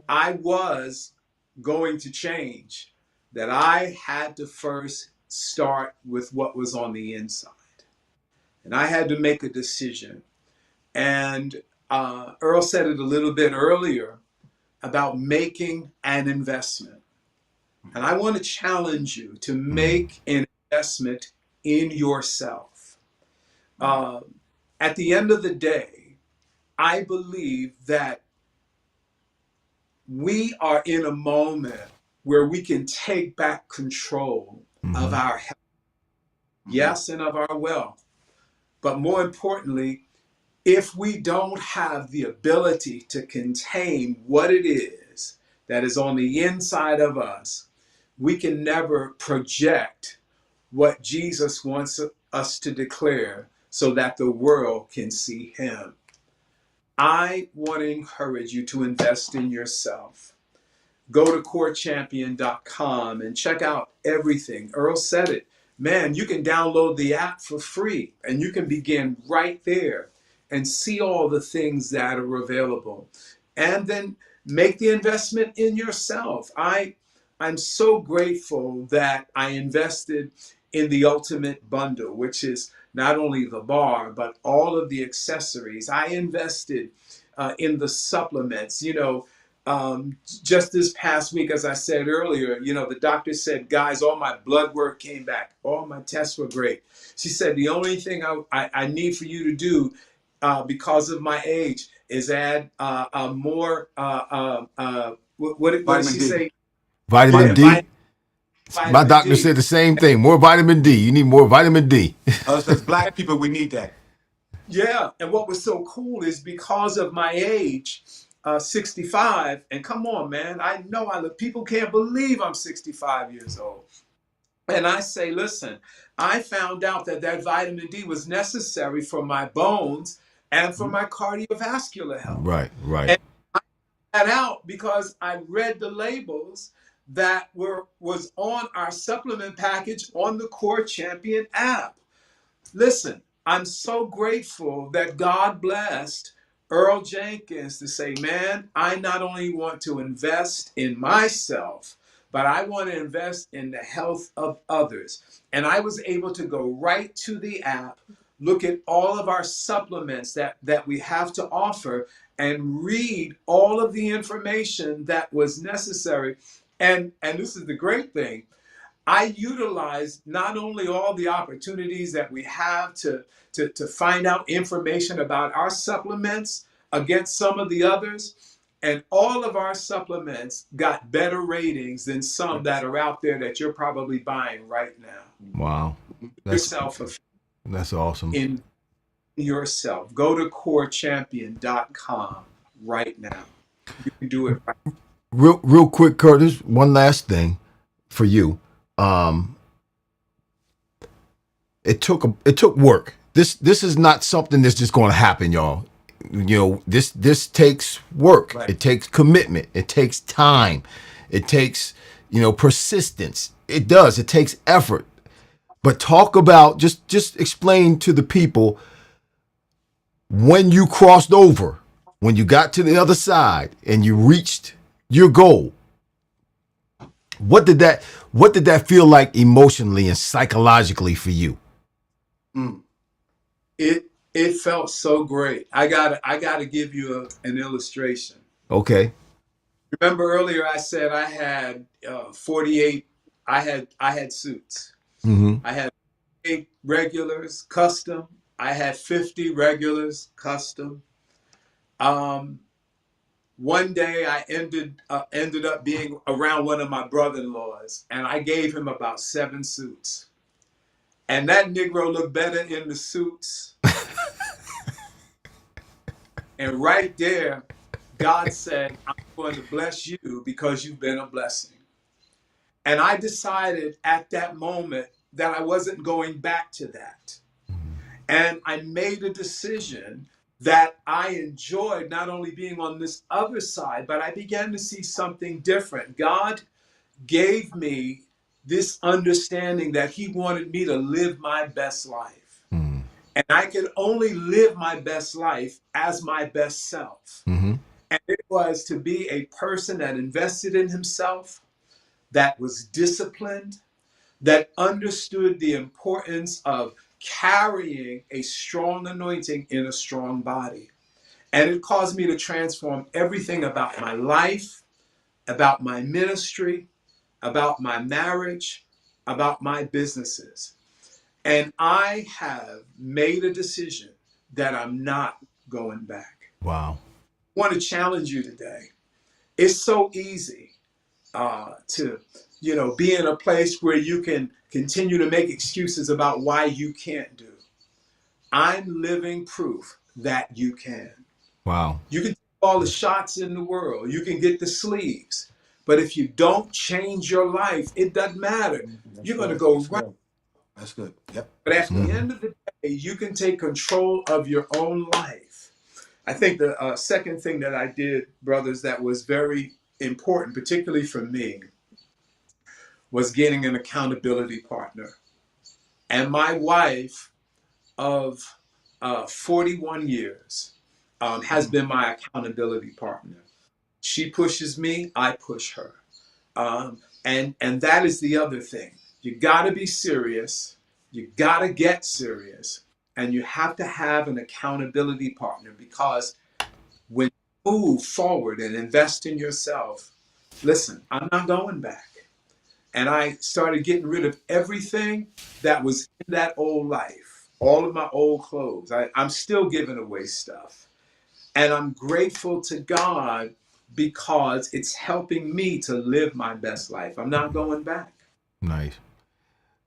I was going to change, that I had to first start with what was on the inside. And I had to make a decision. And Earl said it a little bit earlier about making an investment. And I want to challenge you to make an investment in yourself. At the end of the day, I believe that we are in a moment where we can take back control of our health, yes, and of our wealth. But more importantly, if we don't have the ability to contain what it is that is on the inside of us, we can never project what Jesus wants us to declare so that the world can see him. I want to encourage you to invest in yourself. Go to corechampion.com and check out everything. Earl said it. Man, you can download the app for free and you can begin right there and see all the things that are available. And then make the investment in yourself. I'm so grateful that I invested in the ultimate bundle, which is not only the bar, but all of the accessories. I invested in the supplements. Just this past week, as I said earlier, the doctor said, guys, all my blood work came back. All my tests were great. She said, the only thing I need for you to do because of my age is add more, what did she say? Vitamin D. My Vitamin doctor D. said the same thing. More vitamin D. You need more vitamin D. Us as black people, we need that. Yeah, and what was so cool is because of my age, 65, and come on, man, I know people can't believe I'm 65 years old. And I say, listen, I found out that vitamin D was necessary for my bones and for my cardiovascular health. Right. And I found that out because I read the labels that was on our supplement package on the Core Champion app. Listen, I'm so grateful that God blessed Earl Jenkins to say, man, I not only want to invest in myself, but I want to invest in the health of others. And I was able to go right to the app, look at all of our supplements that we have to offer, and read all of the information that was necessary. And this is the great thing. I utilize not only all the opportunities that we have to find out information about our supplements against some of the others, and all of our supplements got better ratings than some that are out there that you're probably buying right now. Wow. That's awesome. In yourself. Go to corechampion.com right now. You can do it right now. Real quick, Curtis, one last thing for you. It took work. This is not something that's just going to happen, y'all. this takes work. Right. It takes commitment. It takes time. It takes, persistence. It does. It takes effort. But talk about, just explain to the people when you crossed over, when you got to the other side and you reached your goal. What did that feel like emotionally and psychologically for you? Mm. It felt so great. I gotta give you an illustration. Okay. Remember earlier I said I had 48. I had suits. Mm-hmm. I had 8 regulars custom. I had 50 regulars custom. Um, One day I ended up being around one of my brother-in-laws, and I gave him about 7 suits. And that Negro looked better in the suits. And right there, God said, I'm going to bless you because you've been a blessing. And I decided at that moment that I wasn't going back to that. And I made a decision that I enjoyed not only being on this other side, but I began to see something different. God gave me this understanding that He wanted me to live my best life. And I could only live my best life as my best self. Mm-hmm. And it was to be a person that invested in himself, that was disciplined, that understood the importance of carrying a strong anointing in a strong body. And it caused me to transform everything about my life, about my ministry, about my marriage, about my businesses. And I have made a decision that I'm not going back. Wow. I want to challenge you today. It's so easy to be in a place where you can continue to make excuses about why you can't do. I'm living proof that you can. Wow. You can take all the shots in the world, you can get the sleeves, but if you don't change your life, it doesn't matter. That's You're going to good. go That's right. good. That's good. Yep. But That's at the good. end of the day, you can take control of your own life. I think the second thing that I did, brothers, that was very important, particularly for me, was getting an accountability partner. And my wife of 41 years has Mm. been my accountability partner. She pushes me, I push her. And that is the other thing. You got to be serious. You got to get serious. And you have to have an accountability partner, because when you move forward and invest in yourself, listen, I'm not going back. And I started getting rid of everything that was in that old life, all of my old clothes. I'm still giving away stuff. And I'm grateful to God because it's helping me to live my best life. I'm not going back. Nice.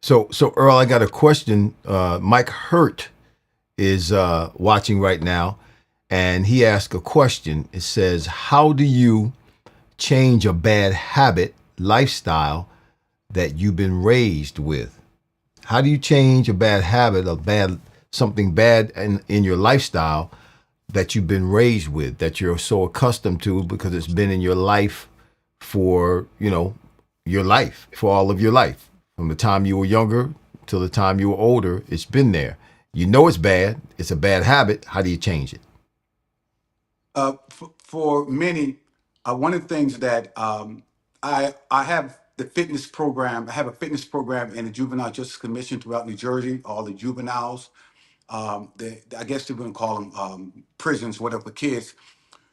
So Earl, I got a question. Mike Hurt is watching right now, and he asked a question. It says, "How do you change a bad habit, lifestyle that you've been raised with? How do you change a bad habit, something bad in your lifestyle that you've been raised with, that you're so accustomed to because it's been in your life for, your life, for all of your life, from the time you were younger till the time you were older, it's been there. You know it's bad. It's a bad habit. How do you change it?" For many, one of the things that I have the fitness program. I have a fitness program in the Juvenile Justice Commission throughout New Jersey. All the juveniles, I guess they wouldn't call them prisons, whatever, for kids.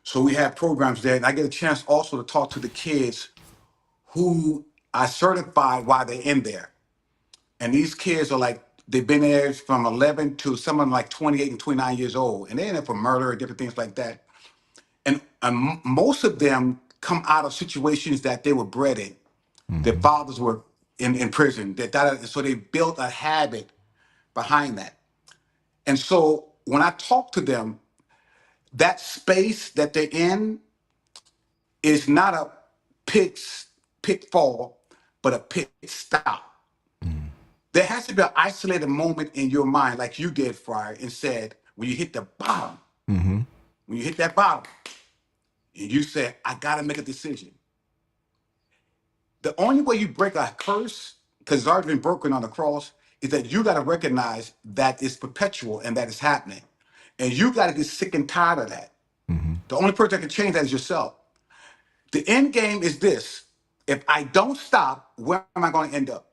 So we have programs there, and I get a chance also to talk to the kids who I certify while they're in there. And these kids are like, they've been there from 11 to someone like 28 and 29 years old, and they're in there for murder and different things like that. And most of them come out of situations that they were bred in. Their Mm-hmm. fathers were in prison. So they built a habit behind that. And so when I talk to them, that space that they're in is not a pit pitfall, but a pit stop. There has to be an isolated moment in your mind, like you did, Fryer, and said, when you hit the bottom, Mm-hmm. when you hit that bottom and you say, I got to make a decision, the only way you break a curse, because it's already been broken on the cross, is that you got to recognize that it's perpetual and that it's happening. And you got to get sick and tired of that. The only person that can change that is yourself. The end game is this. If I don't stop, where am I going to end up?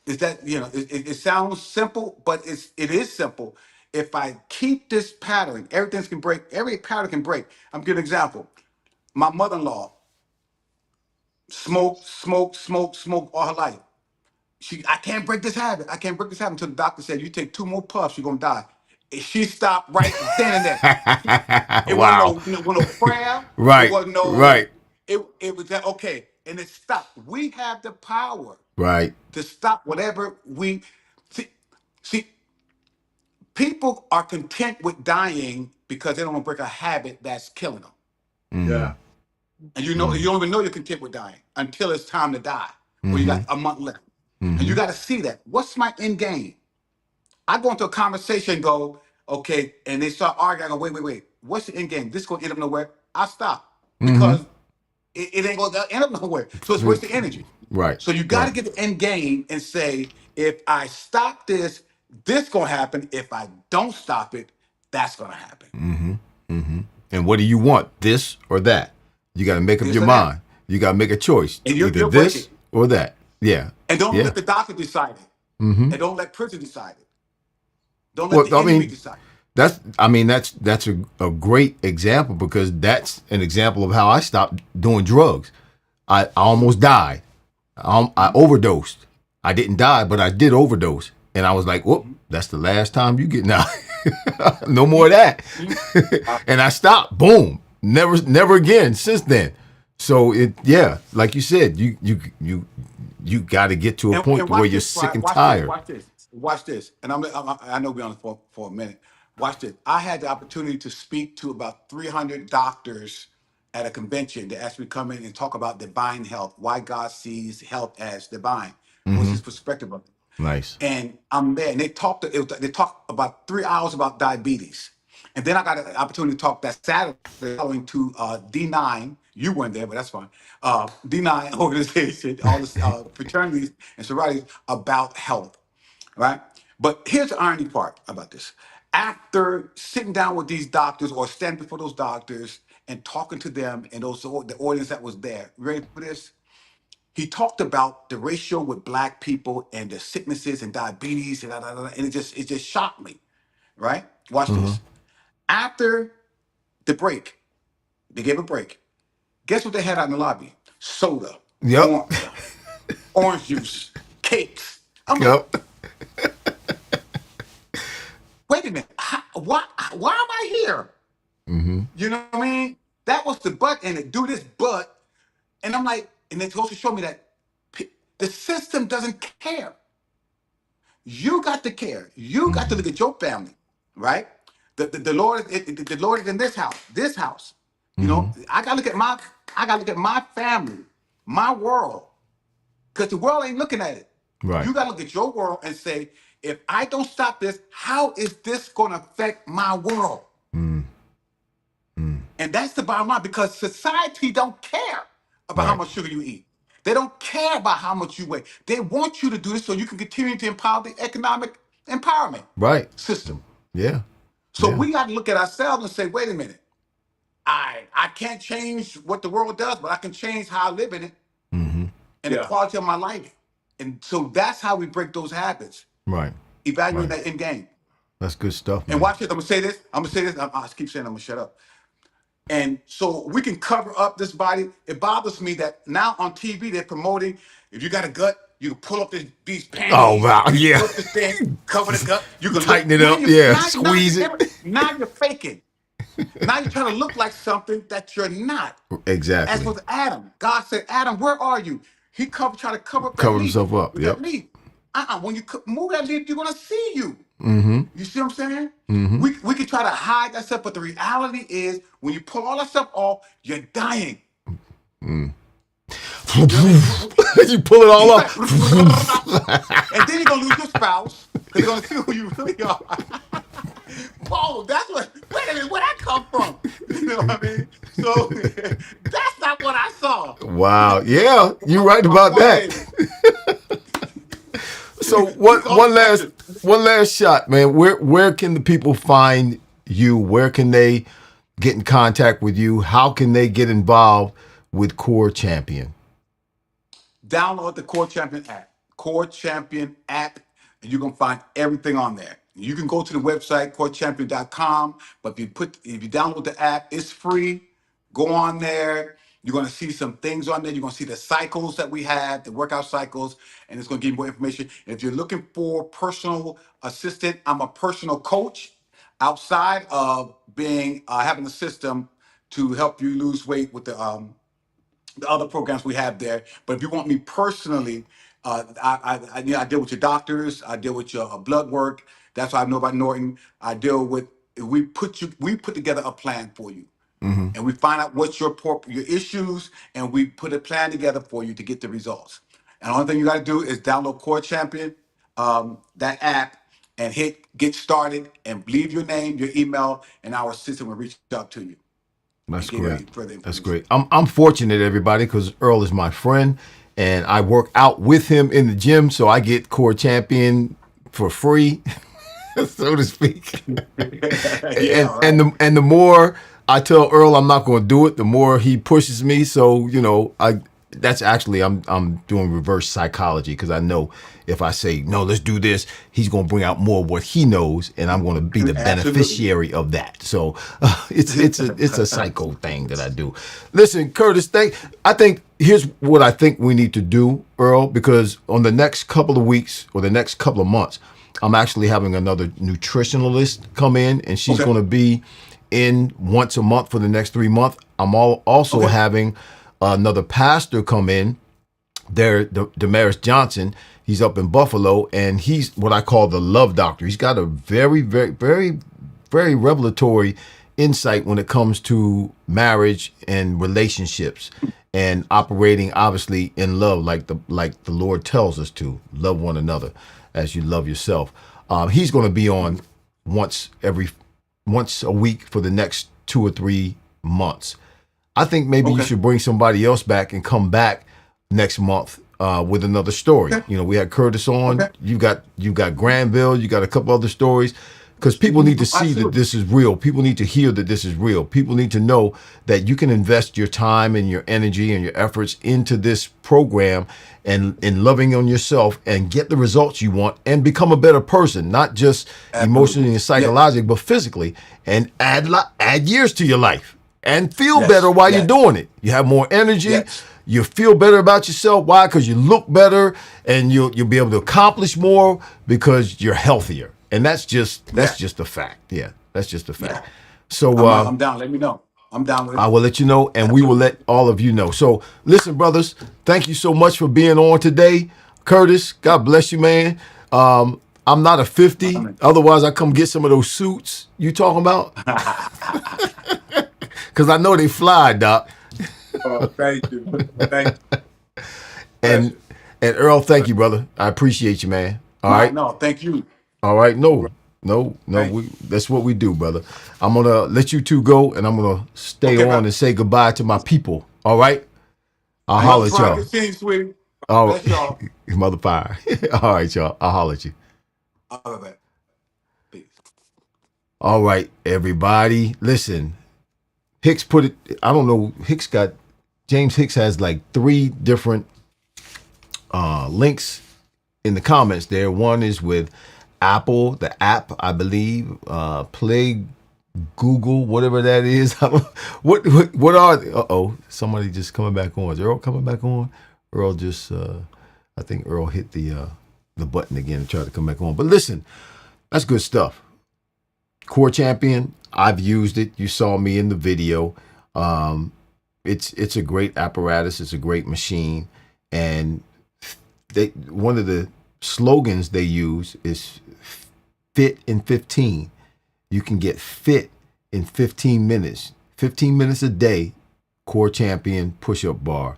Is that, it sounds simple, but it is simple. If I keep this pattern, everything can break, every pattern can break. I'm giving an example. My mother-in-law smoked all her life. I can't break this habit. I can't break this habit until the doctor said, you take 2 more puffs, you're gonna die. And she stopped right then and there. It wasn't Wow. no prayer. It Right. wasn't no. Right. It was that okay, and it stopped. We have the power Right. to stop whatever we see. See, people are content with dying because they don't want to break a habit that's killing them. Yeah. And you don't even know you're content with dying until it's time to die, or you got a month left. And you got to see that. What's my end game? I go into a conversation and go, okay, and they start arguing. I go, wait. What's the end game? This is going to end up nowhere. I stop because it ain't going to end up nowhere. So it's wasting energy. Right. So you got to Right. get the end game and say, if I stop this going to happen. If I don't stop it, that's going to happen. And what do you want? This or that? You got to make up This your or that. mind. You got to make a choice. And Either you'll break this it. or that. Yeah. And don't Yeah. let the doctor decide it. And don't let prison decide it. Don't let Well, the I enemy mean, decide it. that's a great example because that's an example of how I stopped doing drugs. I almost died. I overdosed. I didn't die, but I did overdose. And I was like, whoop, that's the last time you get now. No more of that. And I stopped. Boom. Never again since then. So like you said, you got to get to a point And where watch you're this, sick and watch this, tired. watch this, watch this. And I know we're on for a minute. Watch this. I had the opportunity to speak to about 300 doctors at a convention. They asked me to come in and talk about divine health, why God sees health as divine, what's his perspective of it. Nice. And I'm there, and they talked about 3 hours about diabetes, and then I got an opportunity to talk that Saturday following to D9. You weren't there, but that's fine. D9 organization, all the fraternities and sororities about health, right? But here's the irony part about this: after sitting down with these doctors or standing before those doctors and talking to them and the audience that was there, ready for this? He talked about the ratio with black people and the sicknesses and diabetes and and it just shocked me, right? Watch this. After the break, they gave a break. Guess what they had out in the lobby? Soda, Yep. orange juice, cakes. I'm like, Yep. wait a minute. Why am I here? You know what I mean? That was the butt and it do this but. And I'm like, and it goes to show me that the system doesn't care. You got to care. You got to look at your family, right? The Lord, the Lord is in this house. This house. I gotta look at my family, my world, because the world ain't looking at it. Right. You gotta look at your world and say, if I don't stop this, how is this gonna affect my world? And that's the bottom line because society don't care about how Right. much sugar you eat. They don't care about how much you weigh. They want you to do this so you can continue to empower the economic empowerment Right. system. Yeah. So Yeah. we got to look at ourselves and say, wait a minute. I can't change what the world does, but I can change how I live in it and the Yeah. quality of my life. And so that's how we break those habits. Right. Evaluate Right. that end game. That's good stuff, And man. watch this. I'm gonna say this. I keep saying I'm gonna shut up. And so we can cover up this body. It bothers me that now on TV they're promoting if you got a gut, you can pull up these Oh panties, wow. you can Yeah. pull up this thing, cover the gut. You can look Tighten it up. Yeah. Squeeze it. now you're faking. Now you're trying to look like something that you're not. As Exactly. with Adam, God said, "Adam, where are you?" He tried to cover up that Cover leaf himself up. with that Yep. leaf. When you move that leaf, you're gonna see you. You see what I'm saying? We can try to hide that stuff, but the reality is when you pull all that stuff off, you're dying. You know what I mean? You pull it all He's up. like, and then you're gonna lose your spouse because they're gonna see who you really are. Whoa, that's what. Wait a minute, where that come from? You know what I mean? So that's not what I saw. Wow. Yeah, you're right My about that. forehead. So We call it action. one last shot, man. Where can the people find you? Where can they get in contact with you? How can they get involved with Core Champion? Download the Core Champion app. Core Champion app, and you're gonna find everything on there. You can go to the website corechampion.com, but if you download the app, it's free. Go on there. You're gonna see some things on there. You're gonna see the cycles that we have, the workout cycles, and it's gonna give you more information. And if you're looking for personal assistant, I'm a personal coach outside of being having a system to help you lose weight with the other programs we have there. But if you want me personally, I deal with your doctors. I deal with your blood work. That's why I know about Norton. I deal with we put together a plan for you, Mm-hmm. and we find out what's your issues, and we put a plan together for you to get the results. And the only thing you got to do is download Core Champion, that app, and hit get started, and leave your name, your email, and our assistant will reach out to you and That's give you great. further That's information. great. I'm fortunate, everybody, because Earl is my friend, and I work out with him in the gym, so I get Core Champion for free, so to speak. Yeah, And the more I tell Earl I'm not going to do it, the more he pushes me. So that's actually I'm doing reverse psychology, because I know if I say no, let's do this, he's going to bring out more of what he knows, and I'm going to be the absolutely. beneficiary of that. So it's a psycho thing that I do. Listen, Curtis, I think here's what I think we need to do, Earl, because on the next couple of weeks or the next couple of months, I'm actually having another nutritionalist come in, and she's Okay. going to be in once a month for the next 3 months. I'm also Okay. having another pastor come in there, Damaris Johnson. He's up in Buffalo, and he's what I call the love doctor. He's got a very, very, very, very revelatory insight when it comes to marriage and relationships and operating obviously in love, like the Lord tells us to love one another as you love yourself. He's going to be on once a week for the next 2 or 3 months. I think maybe you Okay. should bring somebody else back and come back next month with another story. Okay. We had Curtis on. Okay. You got Granville. You got a couple other stories, because people need to see that Absolutely. this is real. People need to hear that this is real. People need to know that you can invest your time and your energy and your efforts into this program and in loving on yourself and get the results you want and become a better person, not just emotionally Absolutely. and Yes. psychologically, but physically, and add years to your life and feel better Yes. while you're Yes. doing it. You have more energy. Yes. You feel better about yourself. Why? Because you look better, and you'll be able to accomplish more because you're healthier. And that's Yeah. just a fact. Yeah, that's just a Yeah. fact. So I'm down. Let me know. I'm down with I it. will let you know, and we will Absolutely. let all of you know. So listen, brothers, thank you so much for being on today. Curtis, God bless you, man. I'm not a 50. Amen. Otherwise, I come get some of those suits you talking about, because I know they fly, Doc. Oh, thank you. Thank you. And Pleasure. and Earl, thank you, brother. I appreciate you, man. All No, right. no. Thank you. All right. All No, right. no, no. Thank you. That's what we do, brother. I'm going to let you two go, and I'm going to stay Okay, on brother. and say goodbye to my people. All right. I'll Mother holler at Fryar, y'all. good seeing you, sweetie. All Bless y'all. right. Mother fire. All right, y'all. I'll holler at you. All right. Peace. All right, everybody. Listen, Hicks put it, I don't know, James Hicks has like 3 different links in the comments there. One is with Apple, the app, I believe, Play Google, whatever that is. What are somebody just coming back on. Is Earl coming back on? Earl just I think Earl hit the button again and tried to come back on. But listen, that's good stuff. Core Champion, I've used it. You saw me in the video. It's a great apparatus. It's a great machine, and one of the slogans they use is "Fit in 15." You can get fit in 15 minutes. 15 minutes a day. Core Champion push-up bar.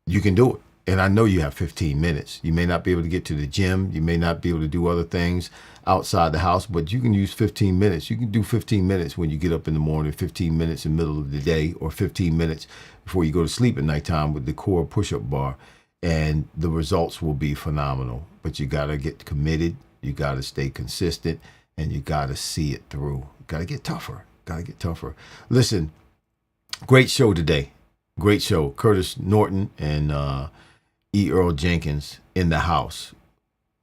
You can do it. And I know you have 15 minutes. You may not be able to get to the gym. You may not be able to do other things outside the house, but you can use 15 minutes. You can do 15 minutes when you get up in the morning, 15 minutes in the middle of the day, or 15 minutes before you go to sleep at nighttime with the core push-up bar. And the results will be phenomenal. But you got to get committed. You got to stay consistent, and you got to see it through. Got to get tougher. Got to get tougher. Listen, great show today. Great show. Curtis Norton and E. Earl Jenkins in the house.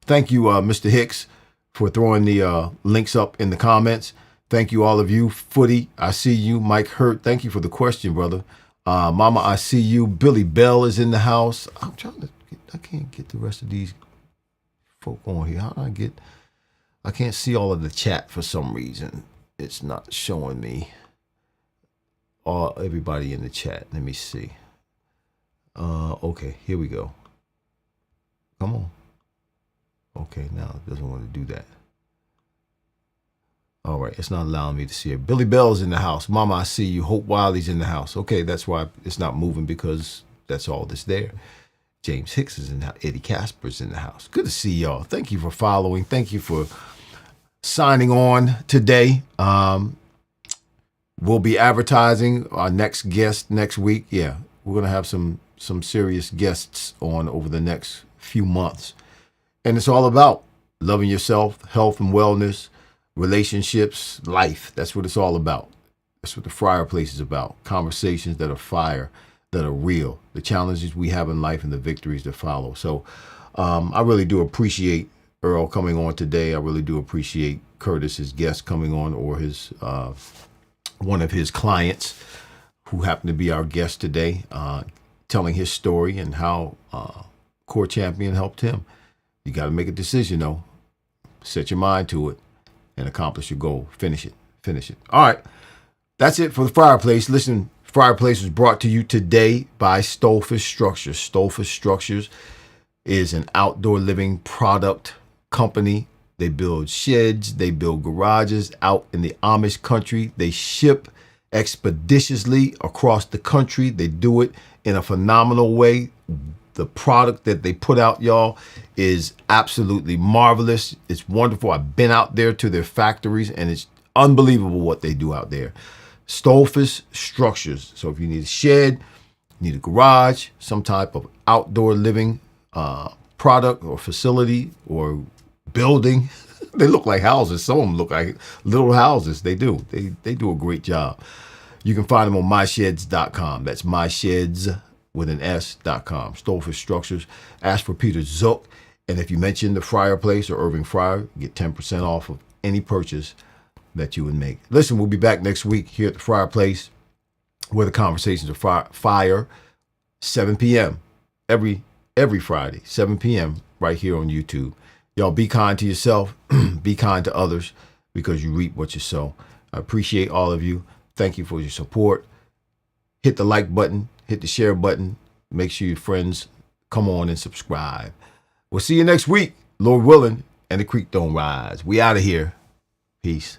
Thank you, Mr. Hicks, for throwing the links up in the comments. Thank you, all of you. Footy, I see you. Mike Hurt, thank you for the question, brother. Mama, I see you. Billy Bell is in the house. I'm trying to I can't get the rest of these folk on here. How do I can't see all of the chat for some reason. It's not showing me everybody in the chat. Let me see. Okay, here we go. Come on. Okay, now it doesn't want to do that. All right, it's not allowing me to see it. Billy Bell's in the house. Mama, I see you. Hope Wiley's in the house. Okay, that's why it's not moving, because that's all that's there. James Hicks is in the house. Eddie Casper's in the house. Good to see y'all. Thank you for following. Thank you for signing on today. We'll be advertising our next guest next week. Yeah, we're going to have some serious guests on over the next few months. And it's all about loving yourself, health and wellness, relationships, life. That's what it's all about. That's what the Fryar Place is about. Conversations that are fire, that are real. The challenges we have in life and the victories that follow. So I really do appreciate Earl coming on today. I really do appreciate Curtis, his guest, coming on, or his one of his clients who happened to be our guest today, telling his story and how Core Champion helped him. You got to make a decision, though. Set your mind to it and accomplish your goal. Finish it. Finish it. All right. That's it for the Fryar Place. Listen, Fryar Place was brought to you today by Stolefish Structures. Stolefish Structures is an outdoor living product company. They build sheds. They build garages out in the Amish country. They ship expeditiously across the country. They do it in a phenomenal way. The product that they put out, y'all, is absolutely marvelous. It's wonderful. I've been out there to their factories, and it's unbelievable what they do out there. Stolefish Structures. So if you need a shed, need a garage, some type of outdoor living product or facility or building, they look like houses. Some of them look like little houses. They do. They do a great job. You can find them on mysheds.com. That's mysheds with an S.com. Stolefish Structures. Ask for Peter Zook. And if you mention the Fryar Place or Irving Fryar, get 10% off of any purchase that you would make. Listen, we'll be back next week here at the Fryar Place, where the conversations are fire, 7 p.m. every Friday, 7 p.m. right here on YouTube. Y'all be kind to yourself, be kind to others, because you reap what you sow. I appreciate all of you. Thank you for your support. Hit the like button, hit the share button. Make sure your friends come on and subscribe. We'll see you next week, Lord willing, and the creek don't rise. We out of here. Peace.